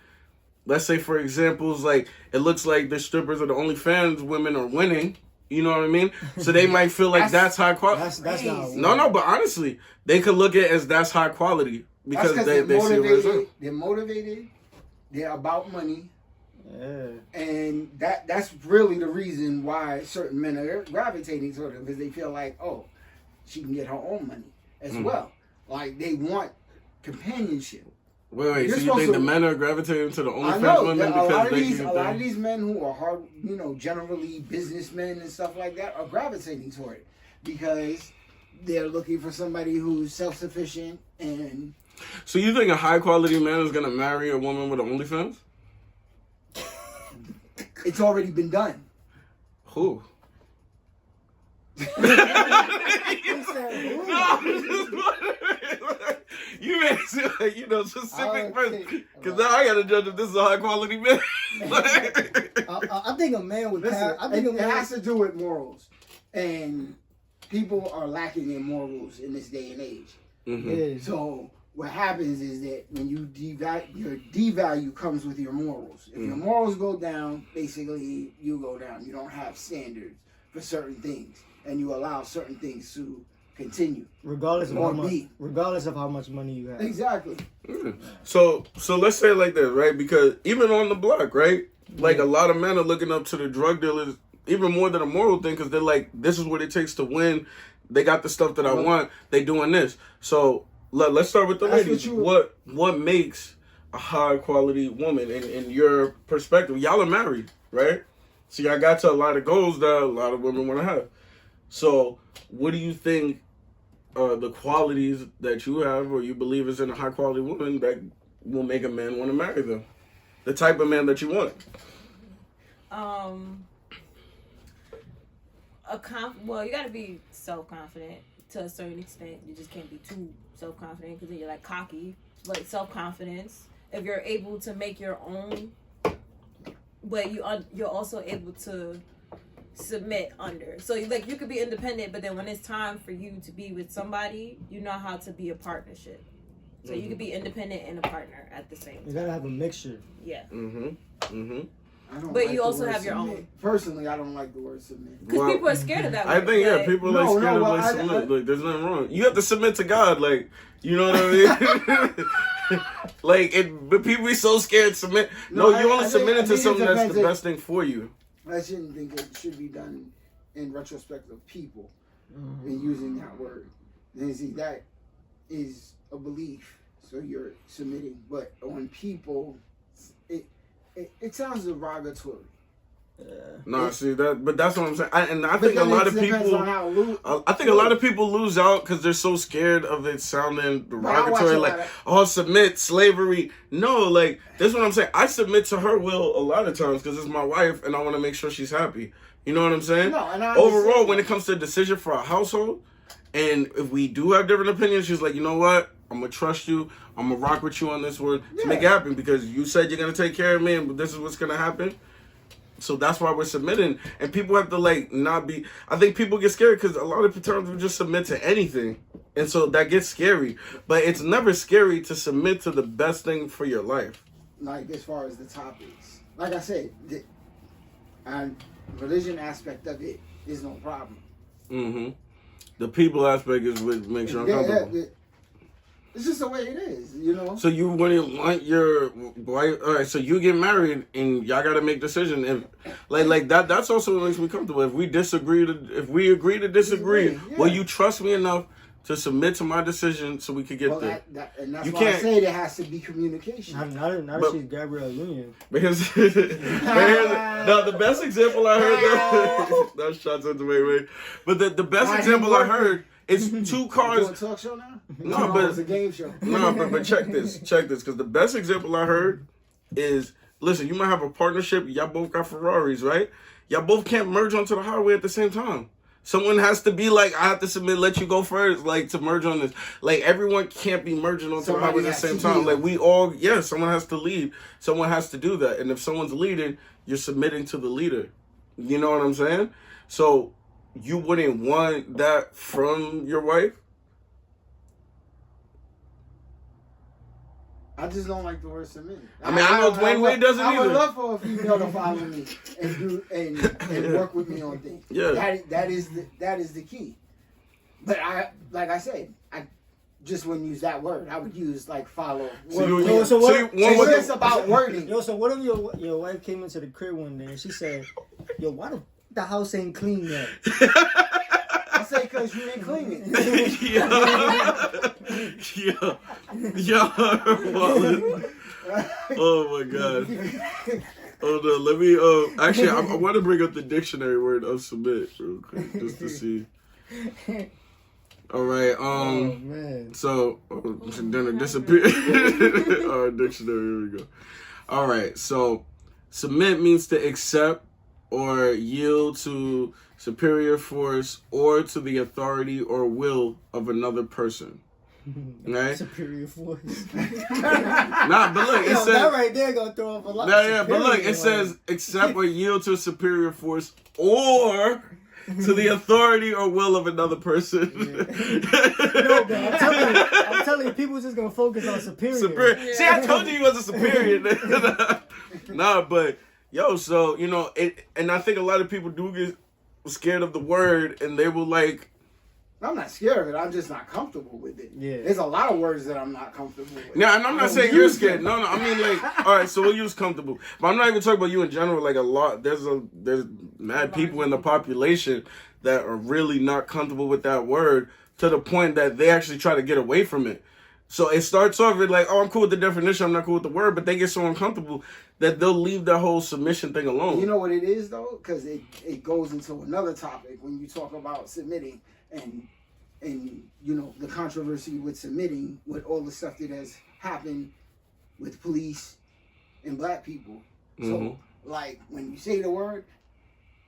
let's say for examples, like it looks like the strippers or the OnlyFans women are winning. You know what I mean? So they might feel like that's high quality. That's not. No, but honestly, they could look at it as that's high quality because they see what it's up. They're motivated. They're about money. Yeah. And that's really the reason why certain men are gravitating toward her, because they feel like, oh, she can get her own money as well. Like they want companionship. Wait, You're so you think supposed the to- men are gravitating to the I OnlyFans know women a lot because of they these can a lot of these men who are hard, generally businessmen and stuff like that are gravitating toward it because they're looking for somebody who's self-sufficient and. So you think a high quality man is gonna marry a woman with an OnlyFans? It's already been done. Who? You made it seem like, specific person. Because now I gotta judge if this is a high quality man. I think a man would. Listen, I think a it man has to do with morals, and people are lacking in morals in this day and age. Yeah. So what happens is that when you your devalue comes with your morals. If your morals go down, basically you go down. You don't have standards for certain things, and you allow certain things to continue. regardless of how much money you have. Exactly. So let's say it like this, right? Because even on the block, right? Like a lot of men are looking up to the drug dealers even more than a moral thing because they're like, this is what it takes to win. They got the stuff that I want. They doing this. So let's start with the ladies. What makes a high quality woman in your perspective? Y'all are married, right? So y'all got to a lot of goals that a lot of women want to have. So what do you think the qualities that you have or you believe is in a high quality woman that will make a man want to marry them? The type of man that you want. Well, you gotta be self-confident to a certain extent. You just can't be too self-confident because then you're like cocky. But self-confidence, if you're able to make your own, but you're also able to submit under. So you could be independent, but then when it's time for you to be with somebody, you know how to be a partnership. So you could be independent and a partner at the same time. You gotta have a mixture. Yeah. But you also have your own. Personally, I don't like the word submit. Because people are scared of that. I think people are scared of submit. Like there's nothing wrong. You have to submit to God, like you know what I mean. But people be so scared to submit. No, you only submit it to something that's the best thing for you. I shouldn't think it should be done in retrospect of people and using that word. And see, that is a belief, so you're submitting. But on people, it sounds derogatory. No, see that, but that's what I'm saying. I But think a then lot it of depends people. on how I think a lot of people lose out because they're so scared of it sounding derogatory, like, oh, submit, slavery. No, like, that's what I'm saying. I submit to her will a lot of times because it's my wife and I want to make sure she's happy. You know what I'm saying? No, and I overall, understand when it comes to a decision for a household, and if we do have different opinions, she's like, you know what? I'm going to trust you. I'm going to rock with you on this one to make it happen because you said you're going to take care of me and this is what's going to happen. So that's why we're submitting. And people have to, like, not be... I think people get scared because a lot of times we just submit to anything. And so that gets scary. But it's never scary to submit to the best thing for your life. Like, as far as the topics. Like I said, the religion aspect of it is no problem. Mm-hmm. The people aspect is what makes you uncomfortable. It's just the way it is, you know? So you wouldn't want your wife... All right, so you get married and y'all got to make decisions. If, like that's also what makes me comfortable. If we agree to disagree, will you trust me enough to submit to my decition so we could get there? And that's You why can't- I say there has to be communication. Not if she's Gabrielle Union. Because no, the best example I heard... That's shots at the way. But the best example I heard... It's two You cars. doing a talk show now? No, but it's a game show. No, but check this, because the best example I heard is, listen, you might have a partnership, y'all both got Ferraris, right? Y'all both can't merge onto the highway at the same time. Someone has to be like, I have to submit, let you go first, like, to merge on this. Like, everyone can't be merging onto the highway at the same time. Like, we all, someone has to lead. Someone has to do that. And if someone's leading, you're submitting to the leader. You know what I'm saying? So, you wouldn't want that from your wife? I just don't like the word submit. I mean, I know Dwayne Wade doesn't I would either. love for a female to follow me and work with me on things. Yeah. That is the key. But like I said, I just wouldn't use that word. I would use like follow. It's about wording. Yo, so what if your wife came into the crib one day and she said, "Yo, why the house ain't clean yet?" I say because you ain't cleaning. Oh my god. Hold on, let me actually I want to bring up the dictionary word of submit real quick just to see. All right, Oh man. so then it disappeared. Our dictionary, here we go. All right, so submit means to accept or yield to superior force or to the authority or will of another person. Right? Superior force. Nah, but look, it says that right there gonna throw up a lot. yeah, but look, it says accept or yield to a superior force or to the authority or will of another person. No, man, I'm telling you, people just gonna focus on superior. Yeah. See, I told you he wasn't superior. Nah, but yo, so you know, and I think a lot of people do get scared of the word, and they will like. I'm not scared of it. I'm just not comfortable with it. Yeah. There's a lot of words that I'm not comfortable with. Yeah, and I'm not saying you're scared. No, I mean like, all right, so we'll use comfortable. But I'm not even talking about you in general. Like a lot, there's mad people in the population that are really not comfortable with that word to the point that they actually try to get away from it. So it starts off with like, oh, I'm cool with the definition, I'm not cool with the word, but they get so uncomfortable that they'll leave that whole submission thing alone. You know what it is though? Because it goes into another topic when you talk about submitting and you know the controversy with submitting with all the stuff that has happened with police and black people. So like when you say the word,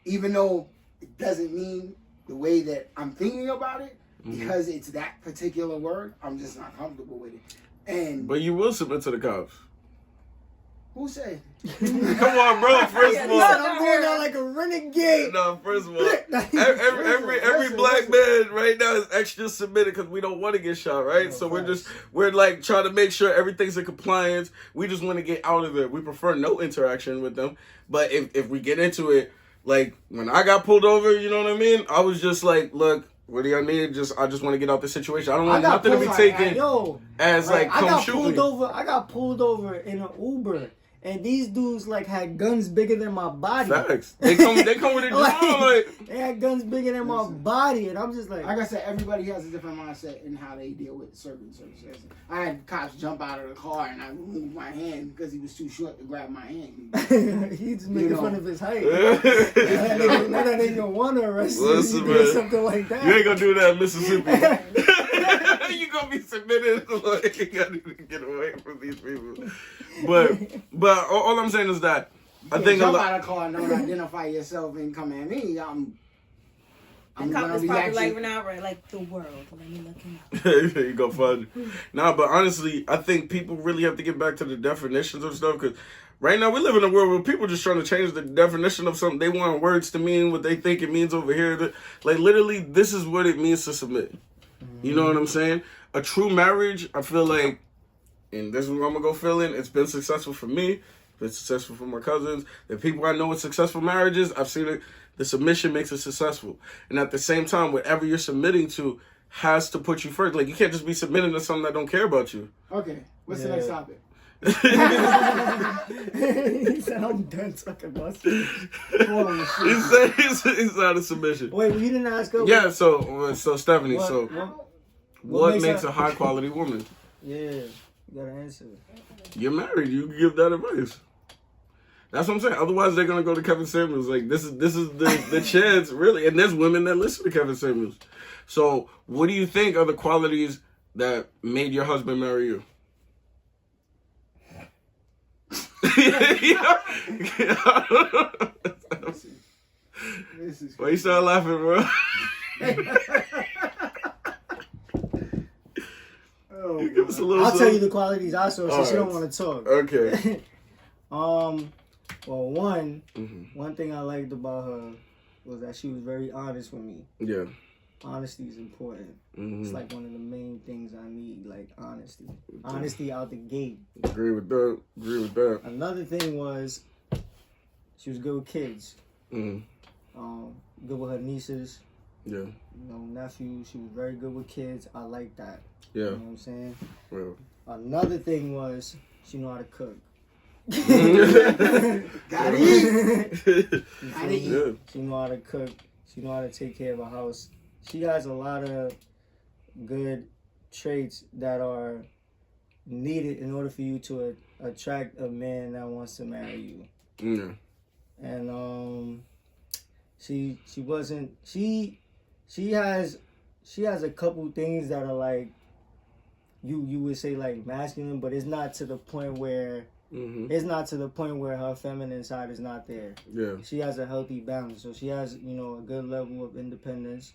even though it doesn't mean the way that I'm thinking about it, because it's that particular word, I'm just not comfortable with it. But you will submit to the cops. Who said? Come on, bro. First of all, I'm going out like a renegade. no. First of all, every black man right now is extra submitted because we don't want to get shot, right? So we're like trying to make sure everything's in compliance. We just want to get out of it. We prefer no interaction with them. But if we get into it, like when I got pulled over, you know what I mean? I was just like, look. What do y'all need? I just want to get out the situation. I don't want nothing to be taken as like come shoot me. I got pulled over in an Uber, and these dudes like had guns bigger than my body. Facts. They come with a drum. Like, they had guns bigger than my body, and I'm just like I said, everybody has a different mindset in how they deal with certain circumstances. I had cops jump out of the car, and I removed my hand because he was too short to grab my hand. He just making fun of his height. that that ain't gonna want to arrest you. Listen, You do man. something like that. You ain't gonna do that in Mississippi. You gonna be submitted. Like, you gotta get away from these people. But all I'm saying is that I think jump out of the car and don't identify yourself and come at me. I'm The cop gonna is be probably actually, like, we're not right, like the world. Let me look him up. There you go, fun. Nah, but honestly, I think people really have to get back to the definitions of stuff, because right now we live in a world where people just trying to change the definition of something. They want words to mean what they think it means over here. Like, literally, this is what it means to submit. You know what I'm saying? A true marriage, I feel like, and this is what I'm gonna go fill in, it's been successful for me, it's been successful for my cousins. The people I know with successful marriages, I've seen it. The submission makes it successful. And at the same time, whatever you're submitting to has to put you first. Like, you can't just be submitting to something that don't care about you. Okay, what's the next topic? He said, I'm done talking about shit. He's out of submission. Wait, you didn't ask her? Yeah, so Stephanie, what makes her- a high quality woman? Yeah, you gotta answer. You're married. You give that advice. That's what I'm saying. Otherwise, they're gonna go to Kevin Samuels. Like, this is the chance, really. And there's women that listen to Kevin Samuels. So, what do you think are the qualities that made your husband marry you? This is Why you start laughing, bro? oh, Give us a little. I'll tell you the qualities I saw since you Alright. don't want to talk. Okay. Well, one thing I liked about her was that she was very honest with me. Yeah. Honesty is important. It's like one of the main things I need, like honesty. Honesty out the gate. Agree with that. Another thing was she was good with kids. Good with her nieces. Yeah. You know, nephews. She was very good with kids. I like that. Yeah. You know what I'm saying? Well. Another thing was she know how to cook. gotta eat. Yeah. She know how to cook. She know how to take care of a house. She has a lot of good traits that are needed in order for you to attract a man that wants to marry you. Yeah. And she has a couple things that are like you would say like masculine, but it's not to the point where her feminine side is not there. Yeah. She has a healthy balance, so she has, you know, a good level of independence,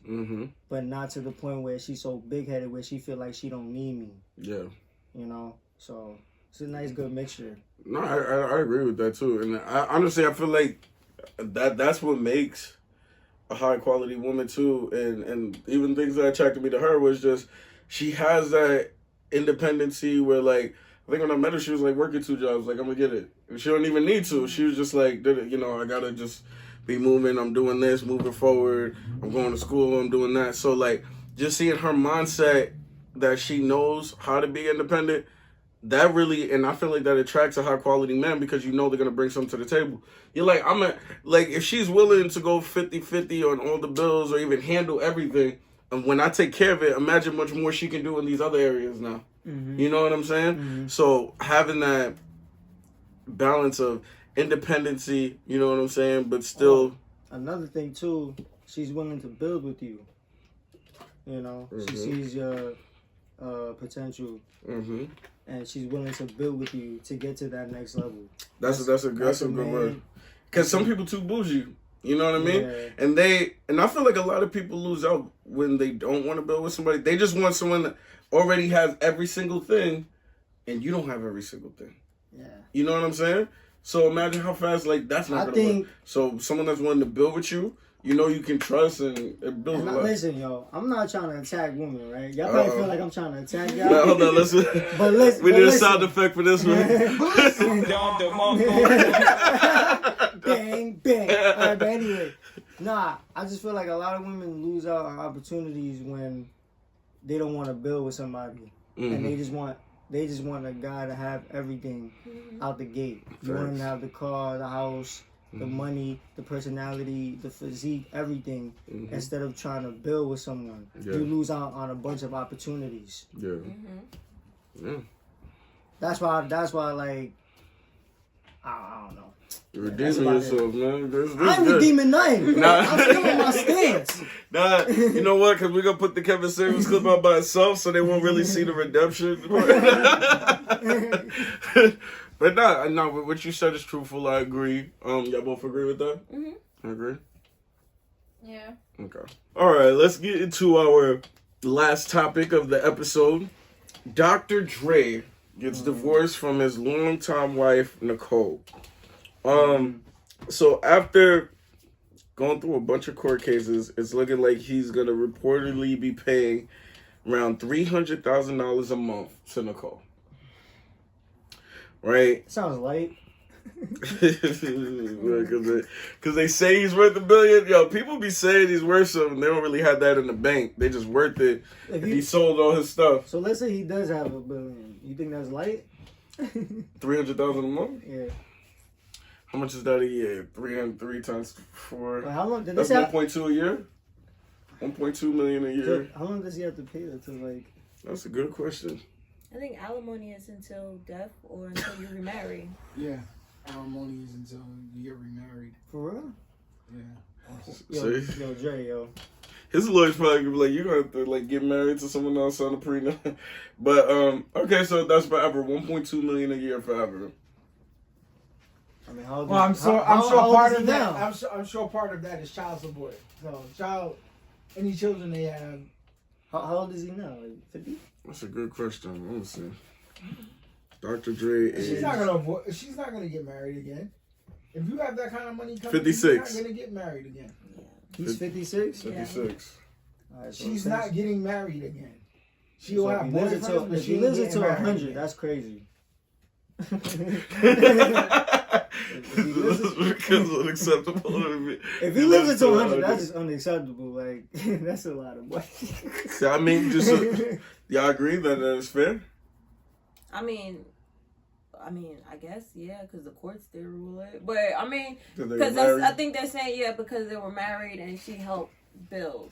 but not to the point where she's so big headed where she feel like she don't need me. Yeah. You know, so it's a nice good mixture. No, I agree with that too, and honestly I feel like that's what makes a high quality woman too, and even things that attracted me to her was just she has that independency where, like, I think when I met her, she was like working 2 jobs. Like, I'm gonna get it. And she don't even need to. She was just like, you know, I gotta just be moving. I'm doing this, moving forward. I'm going to school. I'm doing that. So, like, just seeing her mindset that she knows how to be independent, that really, and I feel like that attracts a high quality man because you know they're gonna bring something to the table. You're like, like, if she's willing to go 50-50 on all the bills or even handle everything, and when I take care of it, imagine much more she can do in these other areas now. You know what I'm saying? So having that balance of independency, you know what I'm saying, but still. Another thing too, she's willing to build with you. You know, she sees your potential, and she's willing to build with you to get to that next level. That's a good word. Because some people too bougie. You know what I mean? Yeah. And I feel like a lot of people lose out when they don't want to build with somebody. They just want someone that already has every single thing, and you don't have every single thing. Yeah. You know what I'm saying? So imagine how fast, like, that's not going to work. So someone that's willing to build with you, you know you can trust, and it builds a lot. Listen, yo, I'm not trying to attack women, right? Y'all probably feel like I'm trying to attack y'all. Now, hold on, listen. We need a sound effect for this one. Bang, bang. All right, but anyway, I just feel like a lot of women lose out on opportunities when they don't want to build with somebody, and they They just want a guy to have everything out the gate. You want him to have the car, the house, the money, the personality, the physique, everything, instead of trying to build with someone. Yeah. You lose out on a bunch of opportunities. Yeah. Yeah. That's why, like, I don't know. You're redeeming yourself, man. This I'm good. redeeming nothing. Nah. I'm still on my stance. Nah, you know what? Because we're going to put the Kevin Samuels clip out by itself so they won't really see the redemption. But nah, what you said is truthful. I agree. Y'all both agree with that? I agree? Yeah. Okay. All right, let's get into our last topic of the episode. Dr. Dre gets divorced from his longtime wife, Nicole. So after going through a bunch of court cases, it's looking like he's going to reportedly be paying around $300,000 a month to Nicole. Right? Sounds light. Because they say he's worth $1 billion. Yo, people be saying he's worth something. They don't really have that in the bank. They just worth it if he sold all his stuff. So let's say he does have $1 billion. You think that's light? $300,000 a month? Yeah. How much is that a year? 303 times 4. Well, how long did That's this 1.2 a year? 1.2 million a year. How long does he have to pay that to, like... That's a good question. I think alimony is until death or until you remarry. Yeah. Alimony is until you get remarried. For real? Yeah. Yo, Dre, yo. His lawyer's probably gonna be like, you're gonna have to like get married to someone else on a prenup. But okay, so that's forever. 1.2 million a year forever. I mean, how old Well, I'm sure how part old of is he that. now? I'm sure part of that is child support. So, any children they have. How old is he now? Like 50? That's a good question. Let me see. Dr. Dre is She's not gonna get married again. If you have that kind of money coming, 56. you're not gonna get married again. He's 56? 56. All right, so She's not getting married again. She'll So have if he lives boyfriends, but if she he ain't lives getting until married 100, again. that's crazy. This is because unacceptable to me. If he lives until 100, that's just unacceptable. Like, that's a lot of money. I mean, y'all agree that it's fair? I mean, I guess, yeah, because the courts did rule it. But, I mean, because I think they're saying, yeah, because they were married and she helped build.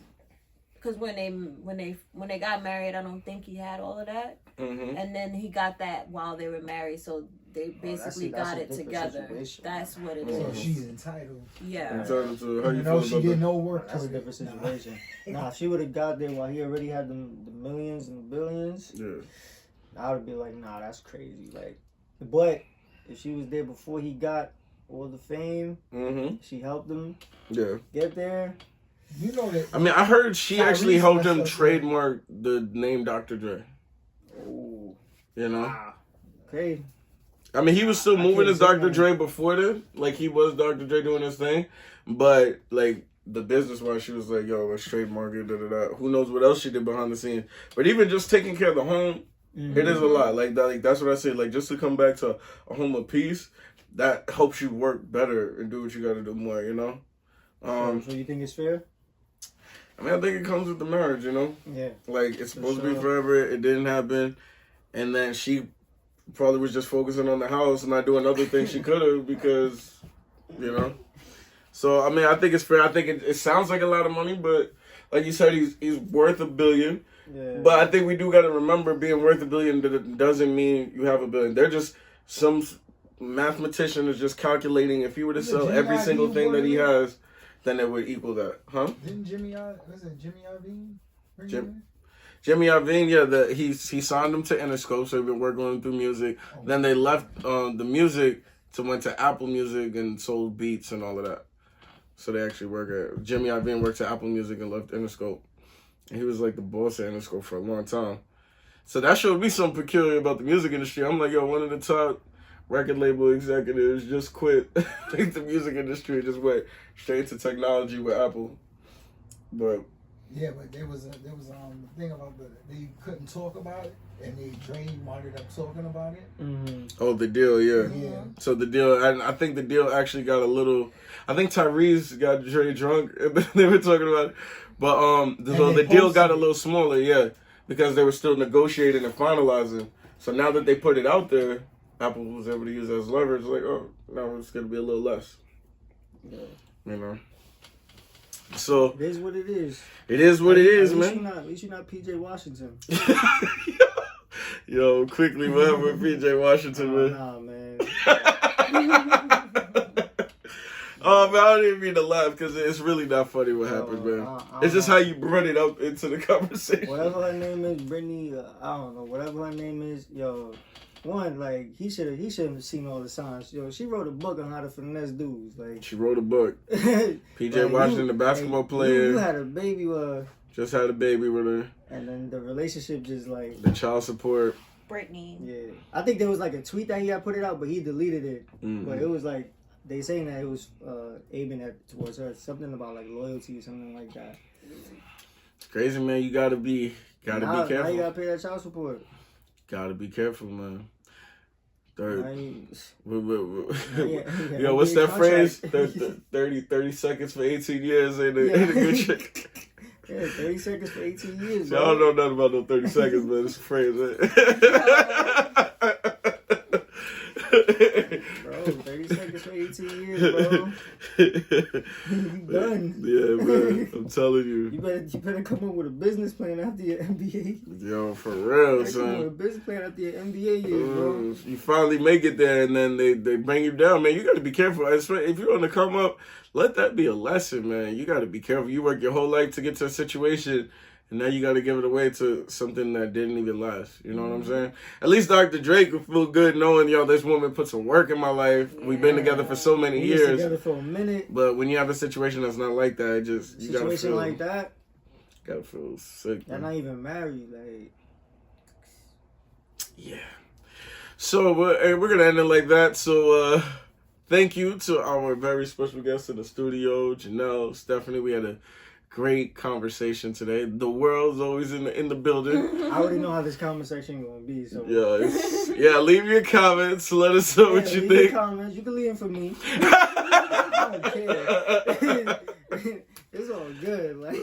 Because when they got married, I don't think he had all of that. Mm-hmm. And then he got that while they were married, so they basically got it together. Situation. That's what it So is. she's entitled. Yeah. Entitled to how you You know, feel she about did that? no work That's a to different it. situation. Nah, if she would have got there while he already had the millions and the billions, Yeah. I would be like, nah, that's crazy. Like, but if she was there before he got all the fame, Mm-hmm. she helped him Yeah. get there. You know that. I mean, I heard she Tyrese actually helped him messed up trademark the name Dr. Dre. Oh, You know? okay. I mean, he was still I moving can't as say Dr. that. Dre before then. Like, he was Dr. Dre doing his thing. But, like, the business-wise, she was like, yo, let's trademark it, da-da-da. Who knows what else she did behind the scenes. But even just taking care of the home, it is a lot. Like that's what I say. Like, just to come back to a home of peace, that helps you work better and do what you got to do more, you know? So you think it's fair? I mean, I think it comes with the marriage, you know? Yeah. Like, it's supposed to be sure. forever. It didn't happen. And then she probably was just focusing on the house and not doing other things she could have because, you know? So, I mean, I think it's fair. I think it sounds like a lot of money, but like you said, he's worth $1 billion. Yeah. But I think we do got to remember being worth $1 billion doesn't mean you have $1 billion. They're just some mathematician is just calculating if he were to sell every single thing that he has, then it would equal that, huh? Didn't Jimmy Iovine? Jimmy Iovine, yeah, he signed him to Interscope, so he's been working on him through music. Then they left the music went to Apple Music and sold beats and all of that. So they actually Jimmy Iovine worked at Apple Music and left Interscope. And he was like the boss at Interscope for a long time. So that showed me something peculiar about the music industry. I'm like, yo, one of the top record label executives just quit the music industry and just went straight to technology with Apple. But yeah, but there was a thing about they couldn't talk about it, and Dre wound up talking about it. Mm-hmm. oh, the deal, yeah. Yeah. So the deal, and I think the deal actually got a little. I think Tyrese got Dre drunk, and they were talking about it. But so the deal got a little smaller, yeah, because they were still negotiating and finalizing. So now that they put it out there, Apple was able to use it as leverage. Like, oh, now it's gonna be a little less. Yeah. You know. So it is what it is. It is what it is, man. At least you're not PJ Washington. Yo, quickly, what happened with PJ Washington, man? Nah, man. Oh, man, I don't even mean to laugh because it's really not funny what happened, man. It's just how you brought it up into the conversation. Whatever her name is, Brittany, I don't know. Whatever her name is, yo, one, like, he should have seen all the signs. Yo, she wrote a book on how to finesse dudes. Like, she wrote a book. PJ Washington, the basketball player. You had a baby just had a baby with her. And then the relationship just like... The child support. Brittany. Yeah. I think there was like a tweet that he had put it out, but he deleted it. Mm-hmm. But it was like, they saying that it was aiming towards her. Something about like loyalty or something like that. It's crazy, man. You gotta be careful. Now you gotta pay that child support. Gotta be careful, man. Yo, Yeah, what's that phrase? 30 seconds for 18 years ain't a good shit. Yeah, 30 seconds for 18 years, bro. I don't know nothing about no 30 seconds, man. It's a phrase, man. Bro, 30 seconds for 18 years, bro. You done. Yeah, man. I'm telling you. You better come up with a business plan after your MBA. Yo, for real, son. Come up with a business plan after your MBA years, bro. You finally make it there, and then they bring you down, man. You got to be careful. If you're on the come up, let that be a lesson, man. You got to be careful. You work your whole life to get to a situation, and now you got to give it away to something that didn't even last. You know what I'm saying? At least Dr. Drake would feel good knowing, yo, this woman put some work in my life. Yeah. We've been together for so many years. Together for a minute. But when you have a situation that's not like that, you gotta feel like that. Gotta feel sick. You're not even married, like. Yeah. So we're gonna end it like that. So thank you to our very special guests in the studio, Janelle, Stephanie. We had a great conversation today. The world's always in the building. I already know how this conversation gonna be. So leave your comments. Let us know what you think. Comments. You can leave them for me. I don't care. It's all good. Like.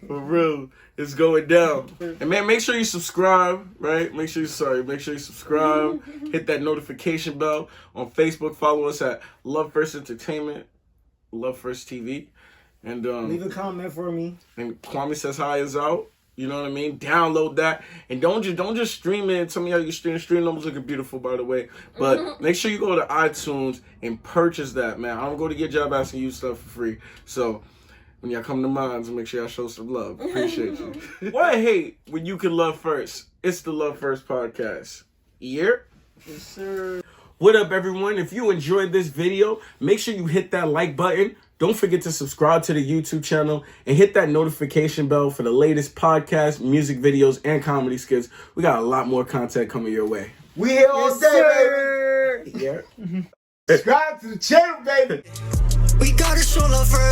For real. It's going down. And man, make sure you subscribe, right? Make sure you subscribe. Hit that notification bell on Facebook. Follow us at Love First Entertainment, Love First TV. And leave a comment for me. And Kwame Says Hi is out. You know what I mean? Download that. And don't just stream it. Tell me how you stream. Stream numbers looking beautiful, by the way. But make sure you go to iTunes and purchase that, man. I don't go to your job asking you stuff for free. So when y'all come to mine, make sure y'all show some love. Appreciate you. Why hate when you can love first? It's the Love First podcast. Yeah? Yes, sir. What up, everyone? If you enjoyed this video, make sure you hit that like button. Don't forget to subscribe to the YouTube channel and hit that notification bell for the latest podcasts, music videos, and comedy skits. We got a lot more content coming your way. We here all day, baby. Yeah. Subscribe to the channel, baby. We gotta show love first.